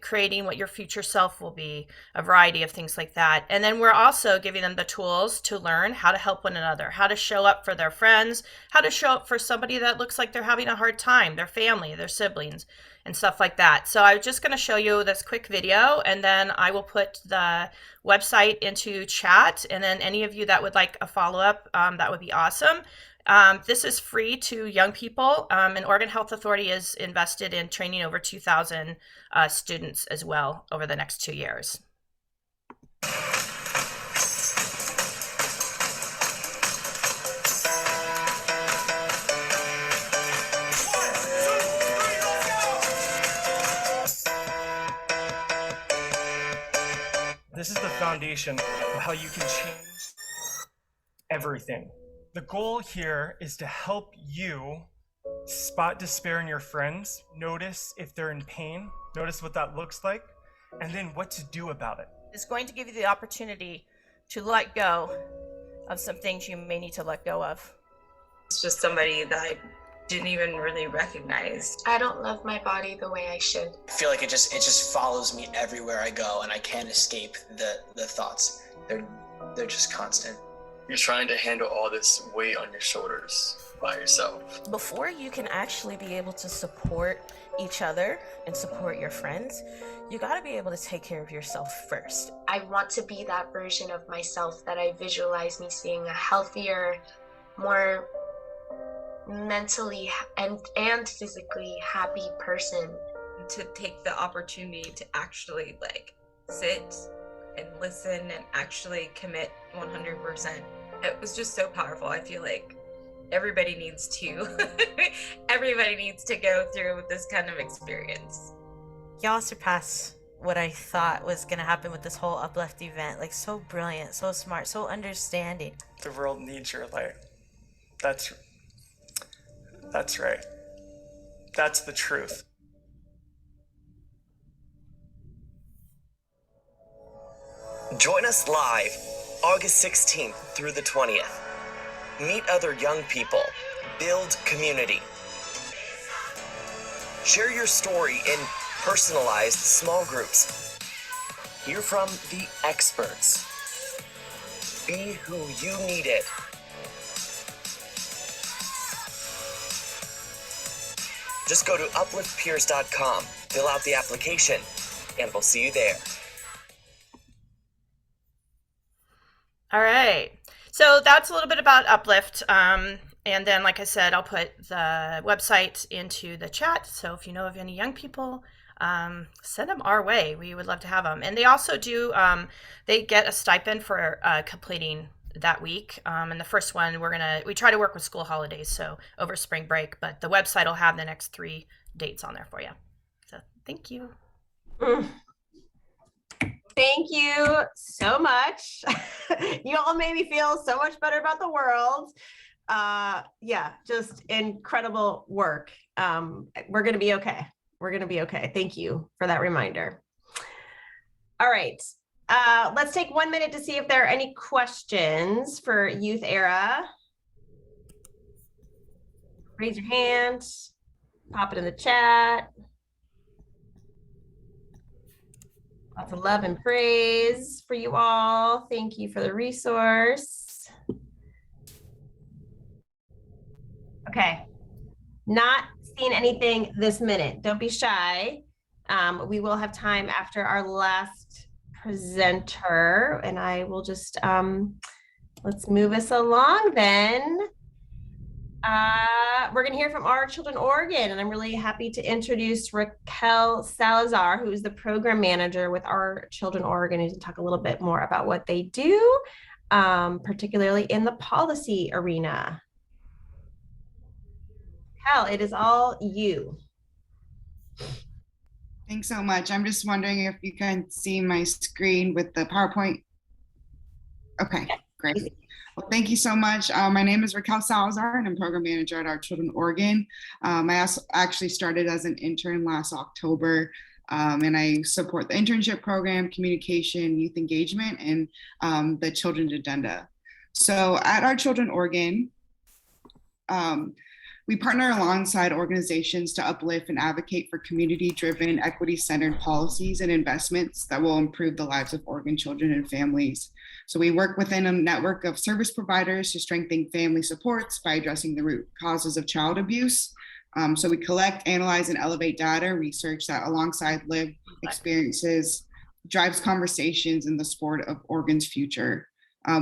creating what your future self will be, a variety of things like that. And then we're also giving them the tools to learn how to help one another, how to show up for their friends, how to show up for somebody that looks like they're having a hard time, their family, their siblings, and stuff like that. So I'm just going to show you this quick video, and then I will put the website into chat. And then any of you that would like a follow-up, that would be awesome. This is free to young people, and Oregon Health Authority is invested in training over 2,000 students as well over the next 2 years. This is the foundation of how you can change everything. The goal here is to help you spot despair in your friends, notice if they're in pain, notice what that looks like, and then what to do about it. It's going to give you the opportunity to let go of some things you may need to let go of. It's just somebody that I didn't even really recognize. I don't love my body the way I should. I feel like it just follows me everywhere I go, and I can't escape the thoughts. They're just constant. You're trying to handle all this weight on your shoulders by yourself. Before you can actually be able to support each other and support your friends, you got to be able to take care of yourself first. I want to be that version of myself that I visualize me seeing, a healthier, more mentally and physically happy person. To take the opportunity to actually sit and listen and actually commit 100%. It was just so powerful. I feel like everybody needs to go through this kind of experience. Y'all surpass what I thought was going to happen with this whole Uplift event. So brilliant, so smart, so understanding. The world needs your light. That's right. That's the truth. Join us live August 16th through the 20th. Meet other young people, build community. Share your story in personalized small groups. Hear from the experts. Be who you need it. Just go to upliftpeers.com, fill out the application, and we'll see you there. All right. So that's a little bit about Uplift. And then, like I said, I'll put the website into the chat. So if you know of any young people, send them our way. We would love to have them. And they also do, they get a stipend for completing that week. And the first one, we try to work with school holidays, so over spring break, but the website will have the next 3 dates on there for you. So thank you. Thank you so much. You all made me feel so much better about the world. Yeah, just incredible work. We're going to be okay. We're going to be okay. Thank you for that reminder. All right. Let's take 1 minute to see if there are any questions for Youth Era. Raise your hand, pop it in the chat. Lots of love and praise for you all. Thank you for the resource. Okay, not seeing anything this minute. Don't be shy. We will have time after our last presenter, and I will just, let's move us along then. We're going to hear from Our Children Oregon, and I'm really happy to introduce Raquel Salazar, who is the program manager with Our Children Oregon, who's going to talk a little bit more about what they do, particularly in the policy arena. Raquel, it is all you. Thanks so much. I'm just wondering if you can see my screen with the PowerPoint. Okay, great. Well, thank you so much. My name is Raquel Salazar, and I'm program manager at Our Children Oregon. I actually started as an intern last October, and I support the internship program, communication, youth engagement, and the children's agenda. So at Our Children Oregon, we partner alongside organizations to uplift and advocate for community-driven, equity-centered policies and investments that will improve the lives of Oregon children and families. So we work within a network of service providers to strengthen family supports by addressing the root causes of child abuse. So we collect, analyze, and elevate data research that alongside lived experiences drives conversations in the support of Oregon's future.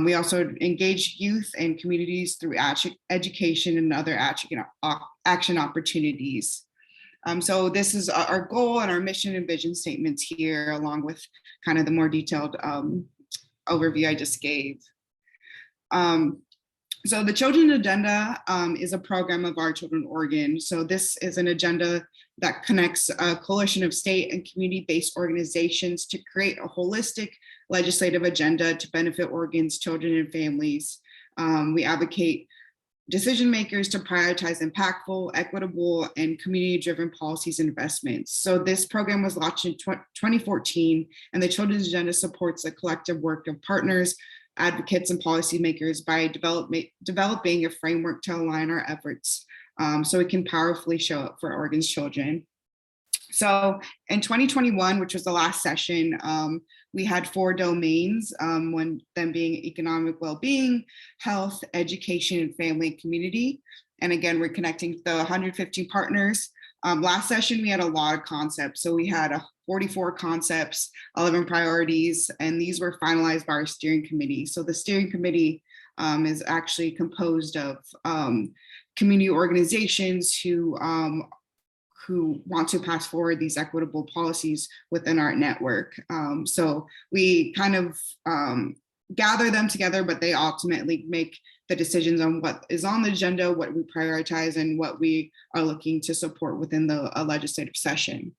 We also engage youth and communities through education and other action opportunities. So this is our goal and our mission and vision statements here, along with kind of the more detailed overview I just gave. So the Children's Agenda is a program of Our Children Oregon. So this is an agenda that connects a coalition of state and community-based organizations to create a holistic legislative agenda to benefit Oregon's children and families. We advocate decision makers to prioritize impactful, equitable, and community-driven policies and investments. So this program was launched in 2014, and the Children's Agenda supports the collective work of partners, advocates, and policymakers by developing a framework to align our efforts so we can powerfully show up for Oregon's children. So in 2021, which was the last session, we had 4 domains, one them being economic well-being, health, education, and family and community. And again, we're connecting the 115 partners. Last session, we had a lot of concepts. So we had 44 concepts, 11 priorities, and these were finalized by our steering committee. So the steering committee is actually composed of community organizations who want to pass forward these equitable policies within our network. So we kind of gather them together, but they ultimately make the decisions on what is on the agenda, what we prioritize, and what we are looking to support within the legislative session.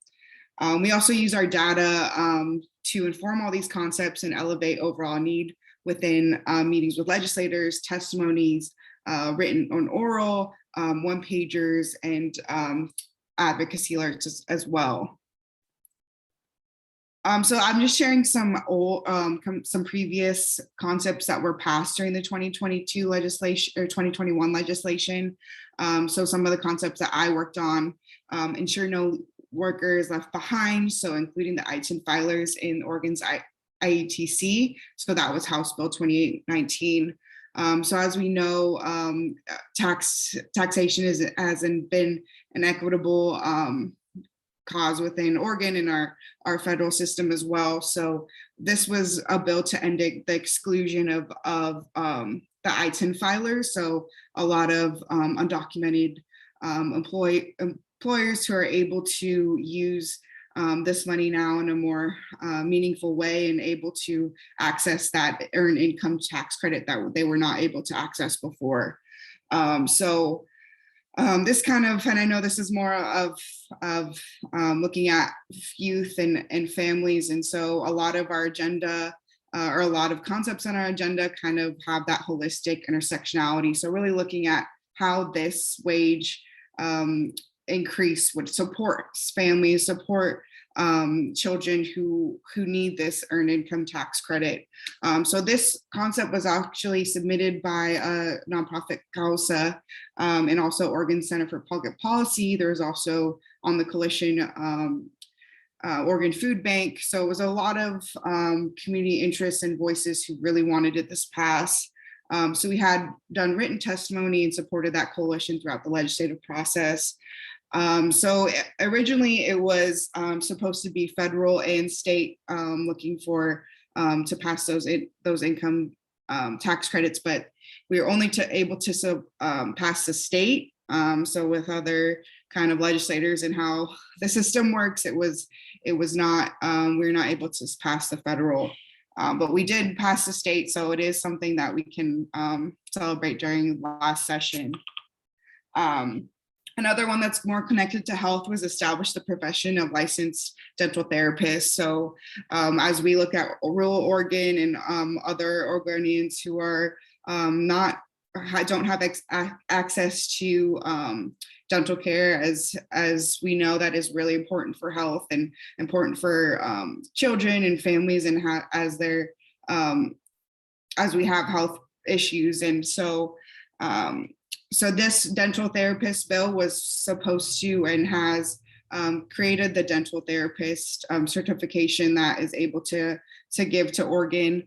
We also use our data to inform all these concepts and elevate overall need within meetings with legislators, testimonies, written on oral, one-pagers, and advocacy alerts as well. So I'm just sharing some old, some previous concepts that were passed during the 2022 legislation or 2021 legislation. So some of the concepts that I worked on, ensure no workers left behind. So including the ITIN filers in Oregon's IETC. So that was House Bill 2819. So as we know, taxation hasn't been an equitable cause within Oregon and our federal system as well. So this was a bill to end the exclusion of the ITIN filers. So a lot of undocumented employers who are able to use this money now in a more meaningful way and able to access that earned income tax credit that they were not able to access before. This kind of, and I know this is more of looking at youth and families. And so a lot of our agenda or a lot of concepts on our agenda kind of have that holistic intersectionality. So really looking at how this wage increase would support families, support children who need this earned income tax credit. So this concept was actually submitted by a nonprofit CAUSA and also Oregon Center for Public Policy. There's also on the coalition Oregon Food Bank. So it was a lot of community interests and voices who really wanted it this pass. So we had done written testimony and supported that coalition throughout the legislative process. So originally it was supposed to be federal and state looking for to pass those income tax credits, but we were only able to pass the state. So with other kind of legislators and how the system works, it was not, we were not able to pass the federal, but we did pass the state. So it is something that we can celebrate during last session. Another one that's more connected to health was establish the profession of licensed dental therapists. So as we look at rural Oregon and other Oregonians who are don't have access to dental care, as we know, that is really important for health and important for children and families, and as we have health issues. And so so this dental therapist bill was supposed to and has created the dental therapist certification that is able to give to Oregon.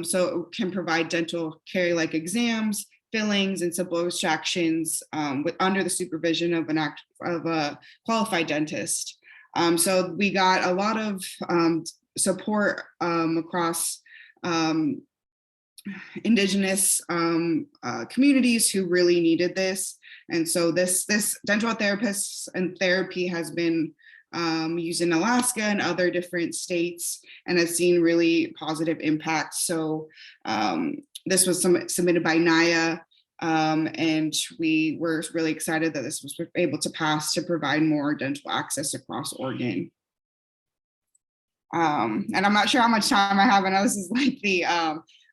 So it can provide dental care like exams, fillings, and simple extractions under the supervision of a qualified dentist. So we got a lot of support across Indigenous communities who really needed this. And so this dental therapists and therapy has been used in Alaska and other different states and has seen really positive impact. So this was submitted by NIA, and we were really excited that this was able to pass to provide more dental access across Oregon. And I'm not sure how much time I have. I know this is like the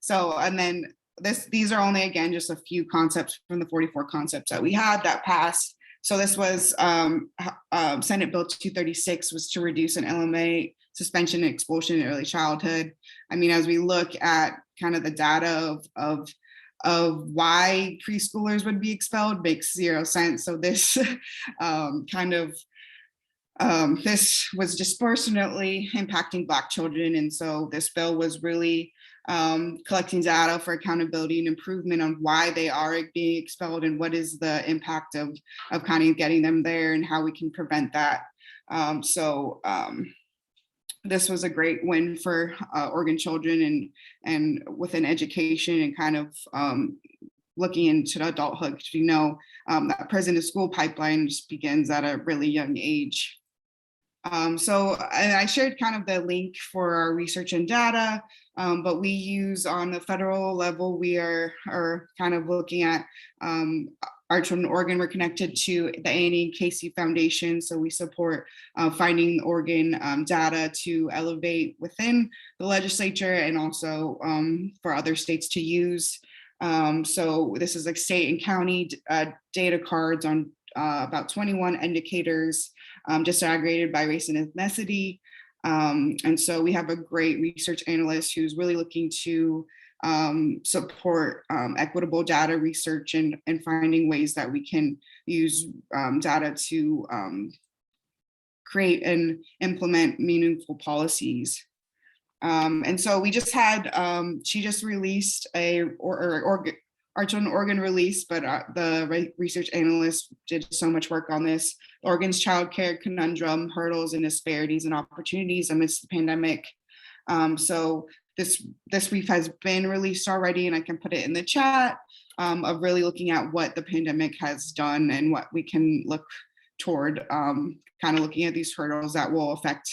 and then these are only, again, just a few concepts from the 44 concepts that we had that passed. So this was Senate Bill 236 was to reduce and eliminate suspension and expulsion in early childhood. I mean, as we look at kind of the data of why preschoolers would be expelled, makes zero sense. So this this was disproportionately impacting Black children. And so this bill was really collecting data for accountability and improvement on why they are being expelled and what is the impact of kind of getting them there and how we can prevent that. This was a great win for Oregon children and within education and kind of looking into adulthood, because we know that prison to school pipeline just begins at a really young age. So I shared kind of the link for our research and data, but we use on the federal level, we are kind of looking at Our Children in Oregon. We're connected to the A&E and Casey Foundation. So we support finding Oregon data to elevate within the legislature and also for other states to use. So this is like state and county data cards on about 21 indicators disaggregated by race and ethnicity. And so we have a great research analyst who's really looking to support equitable data research and finding ways that we can use data to create and implement meaningful policies. And so we just had, she just released our Children Oregon release, but the research analyst did so much work on this. Oregon's childcare conundrum, hurdles and disparities and opportunities amidst the pandemic. So this brief has been released already, and I can put it in the chat, of really looking at what the pandemic has done and what we can look toward, kind of looking at these hurdles that will affect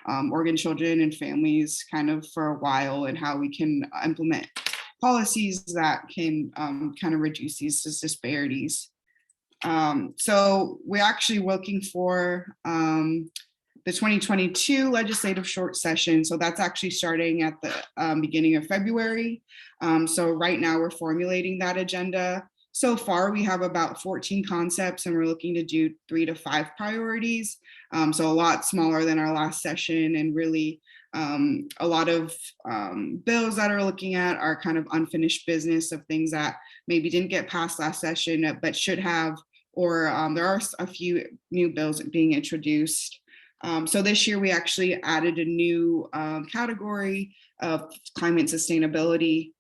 Oregon children and families kind of for a while, and how we can implement policies that can kind of reduce these disparities. So we're actually looking for the 2022 legislative short session. So that's actually starting at the beginning of February. So right now we're formulating that agenda. So far we have about 14 concepts, and we're looking to do 3 to 5 priorities. So a lot smaller than our last session, and really a lot of bills that are looking at are kind of unfinished business of things that maybe didn't get passed last session but should have, or there are a few new bills being introduced. So this year we actually added a new category of climate sustainability.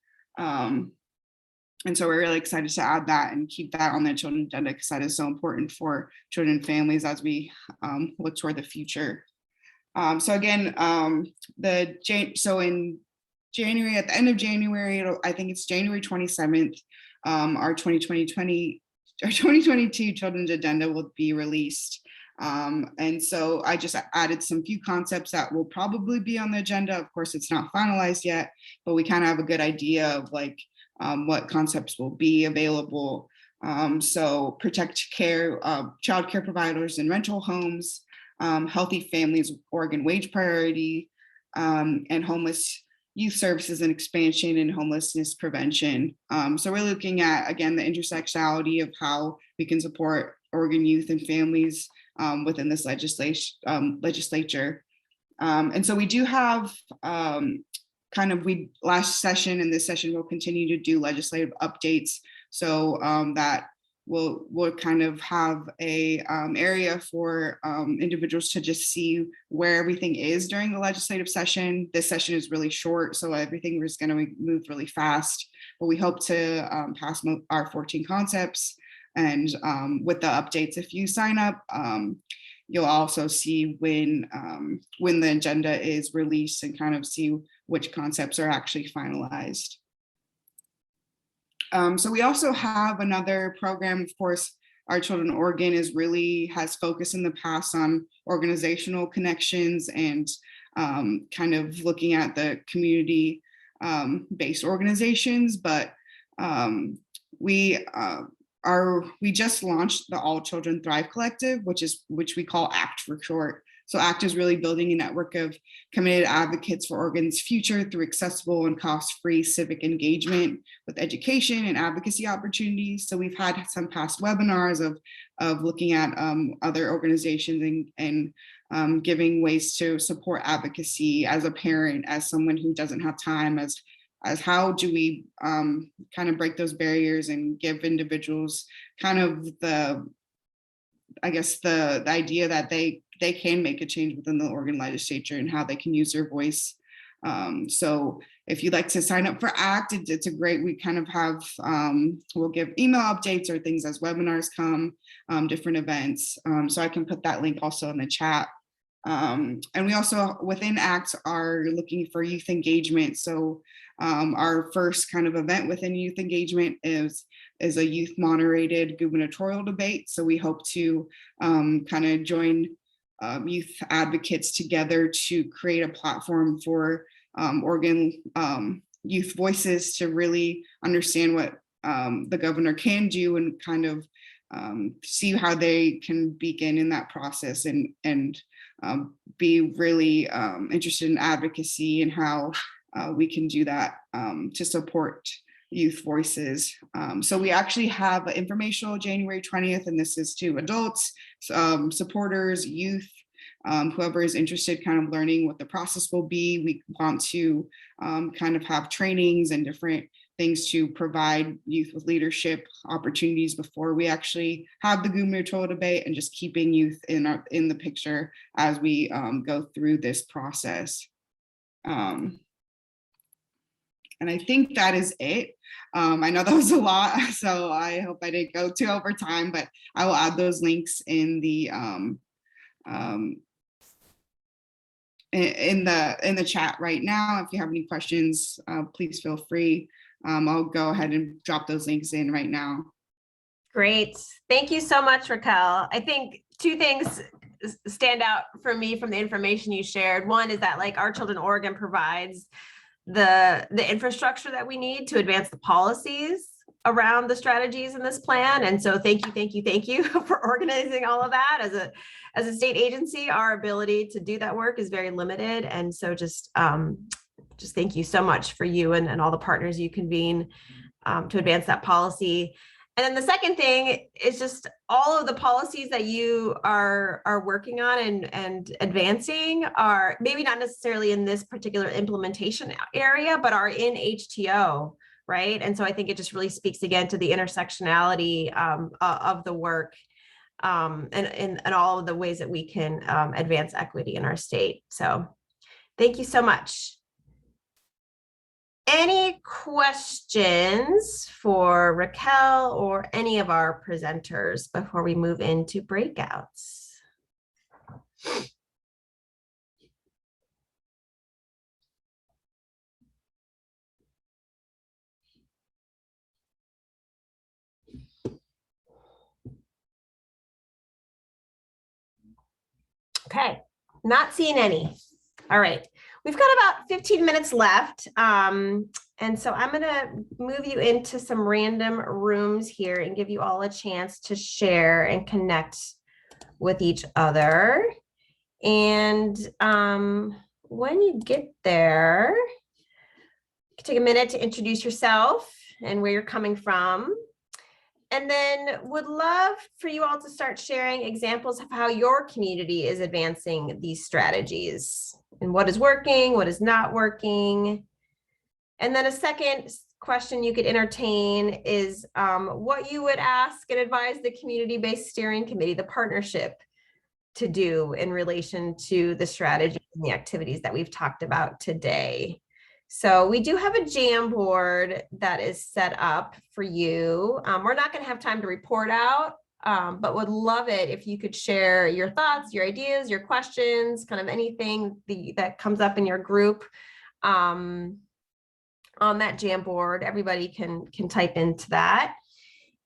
And so we're really excited to add that and keep that on the children's agenda, because that is so important for children and families as we look toward the future. So again, so in January, at the end of January, I think it's January 27th, our 2022 children's agenda will be released. And so I just added some few concepts that will probably be on the agenda. Of course, it's not finalized yet, but we kind of have a good idea of like what concepts will be available. So protect care, child care providers and rental homes, healthy families, Oregon wage priority, and homeless youth services and expansion and homelessness prevention. So we're looking at, again, the intersectionality of how we can support Oregon youth and families within this legislature. And so we do have last session and this session will continue to do legislative updates. So that we'll kind of have a area for individuals to just see where everything is during the legislative session. This session is really short, so everything is going to move really fast, but we hope to pass our 14 concepts. And with the updates, if you sign up, you'll also see when the agenda is released and kind of see which concepts are actually finalized. So we also have another program. Of course, Our Children Oregon has focused in the past on organizational connections and kind of looking at the community based organizations, but we just launched the All Children Thrive Collective, which we call ACT for short. So ACT is really building a network of committed advocates for Oregon's future through accessible and cost-free civic engagement with education and advocacy opportunities. So we've had some past webinars of looking at other organizations and giving ways to support advocacy as a parent, as someone who doesn't have time, as how do we kind of break those barriers and give individuals kind of the idea that they can make a change within the Oregon legislature and how they can use their voice. So if you'd like to sign up for ACT, it's a great, we kind of have, we'll give email updates or things as webinars come, different events. So I can put that link also in the chat. And we also within ACT are looking for youth engagement. So our first kind of event within youth engagement is a youth moderated gubernatorial debate. So we hope to kind of join youth advocates together to create a platform for Oregon youth voices to really understand what the governor can do and kind of see how they can begin in that process and be really interested in advocacy and how we can do that to support youth voices. So we actually have an informational January 20th, and this is to adults, supporters, youth, whoever is interested kind of learning what the process will be. We want to kind of have trainings and different things to provide youth with leadership opportunities before we actually have the gubernatorial debate, and just keeping youth in the picture as we go through this process. And I think that is it. I know that was a lot, so I hope I didn't go too over time, but I will add those links in the chat right now. If you have any questions, please feel free. I'll go ahead and drop those links in right now. Great. Thank you so much, Raquel. I think two things stand out for me from the information you shared. One is that like Our Children Oregon provides the infrastructure that we need to advance the policies around the strategies in this plan. And so thank you for organizing all of that. As a state agency, our ability to do that work is very limited. And so just thank you so much for you and all the partners you convene to advance that policy. And then the second thing is just all of the policies that you are working on and advancing are maybe not necessarily in this particular implementation area, but are in HTO, right? And so I think it just really speaks again to the intersectionality of the work and all of the ways that we can advance equity in our state. So thank you so much. Any questions for Raquel or any of our presenters before we move into breakouts? Okay, not seeing any. All right. We've got about 15 minutes left. And so I'm going to move you into some random rooms here and give you all a chance to share and connect with each other. And when you get there, you can take a minute to introduce yourself and where you're coming from. And then would love for you all to start sharing examples of how your community is advancing these strategies and what is working, what is not working. And then a second question you could entertain is what you would ask and advise the community-based steering committee, the partnership, to do in relation to the strategies and the activities that we've talked about today. So we do have a Jamboard that is set up for you. We're not going to have time to report out, but would love it if you could share your thoughts, your ideas, your questions, kind of anything that comes up in your group on that Jamboard. Everybody can type into that.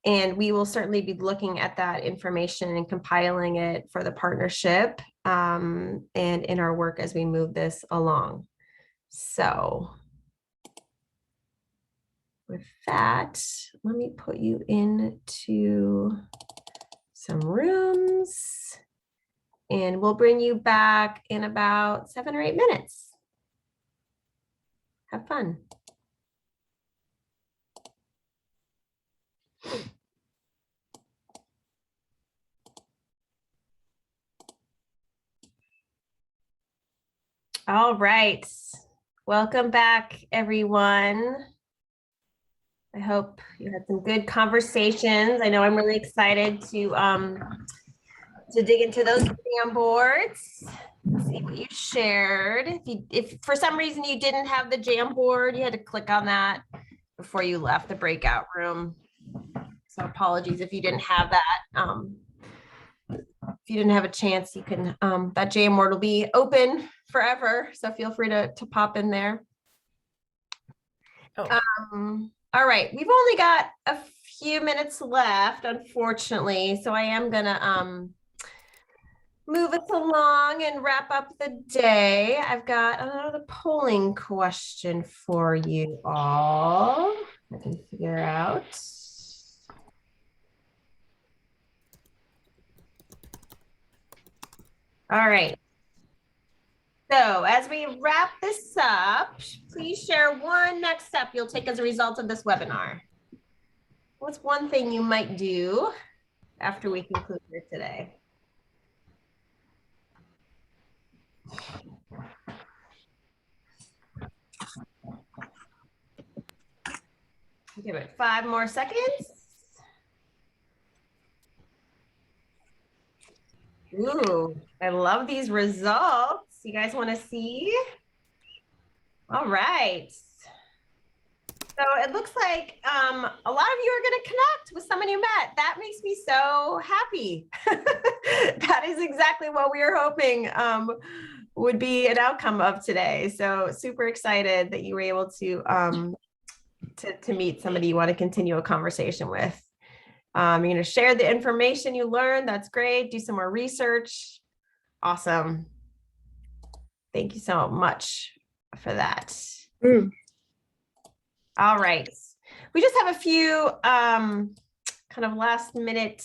And we will certainly be looking at that information and compiling it for the partnership and in our work as we move this along. So with that, let me put you into some rooms and we'll bring you back in about 7 or 8 minutes. Have fun. All right. Welcome back, everyone. I hope you had some good conversations. I know I'm really excited to dig into those Jamboards. See what you shared. If for some reason you didn't have the Jamboard, you had to click on that before you left the breakout room. So apologies if you didn't have that. If you didn't have a chance, you can, that Jamboard will be open forever. So feel free to pop in there. Oh. All right, we've only got a few minutes left, unfortunately. So I am gonna move us along and wrap up the day. I've got another polling question for you all. I can figure out. All right. So as we wrap this up, please share one next step you'll take as a result of this webinar. What's one thing you might do after we conclude here today? Give it 5 more seconds. Ooh, I love these results. You guys want to see? All right. So it looks like a lot of you are going to connect with someone you met. That makes me so happy. That is exactly what we were hoping would be an outcome of today. So super excited that you were able to meet somebody you want to continue a conversation with. You're going to share the information you learned. That's great. Do some more research. Awesome. Thank you so much for that. All right. We just have a few kind of last minute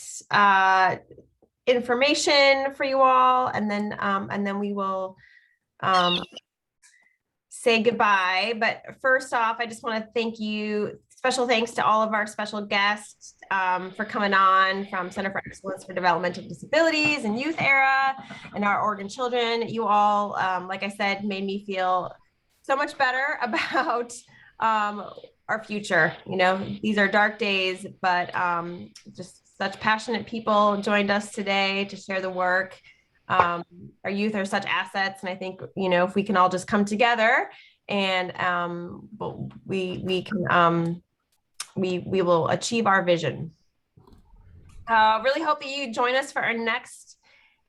information for you all, and then we will say goodbye. But first off, I just want to thank you. Special thanks to all of our special guests for coming on from Center for Excellence for Developmental Disabilities and Youth Era and our Oregon Children. You all, like I said, made me feel so much better about our future. You know, these are dark days, but just such passionate people joined us today to share the work. Our youth are such assets, and I think, you know, if we can all just come together and we will achieve our vision. Really hope that you join us for our next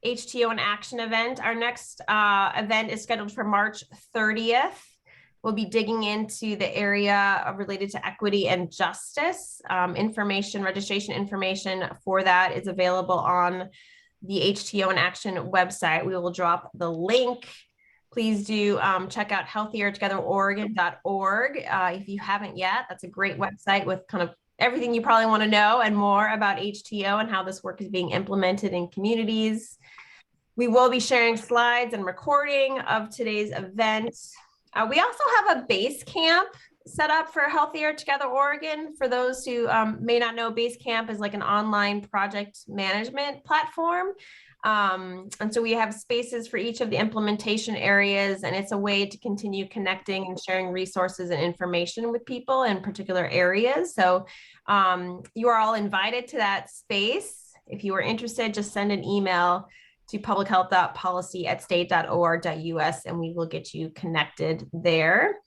HTO in Action event. Our next event is scheduled for March 30th. We'll be digging into the area related to equity and justice. Registration information for that is available on the HTO in Action website. We will drop the link. Please do check out healthiertogetheroregon.org if you haven't yet. That's a great website with kind of everything you probably want to know and more about HTO and how this work is being implemented in communities. We will be sharing slides and recording of today's event. We also have a base camp set up for Healthier Together Oregon. For those who may not know, Base Camp is like an online project management platform. And so we have spaces for each of the implementation areas, and it's a way to continue connecting and sharing resources and information with people in particular areas. So you are all invited to that space. If you are interested, just send an email to publichealth.policy@state.or.us, and we will get you connected there.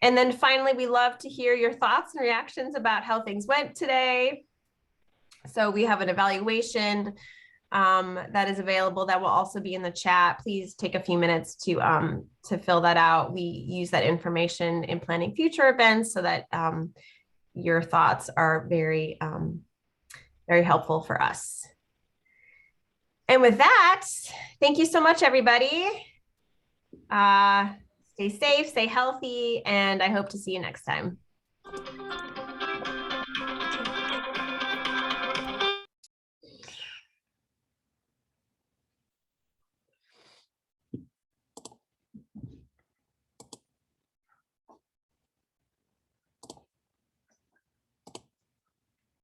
And then finally, we love to hear your thoughts and reactions about how things went today. So we have an evaluation that is available that will also be in the chat. Please take a few minutes to fill that out. We use that information in planning future events so that your thoughts are very, very helpful for us. And with that, thank you so much, everybody. Stay safe, stay healthy, and I hope to see you next time.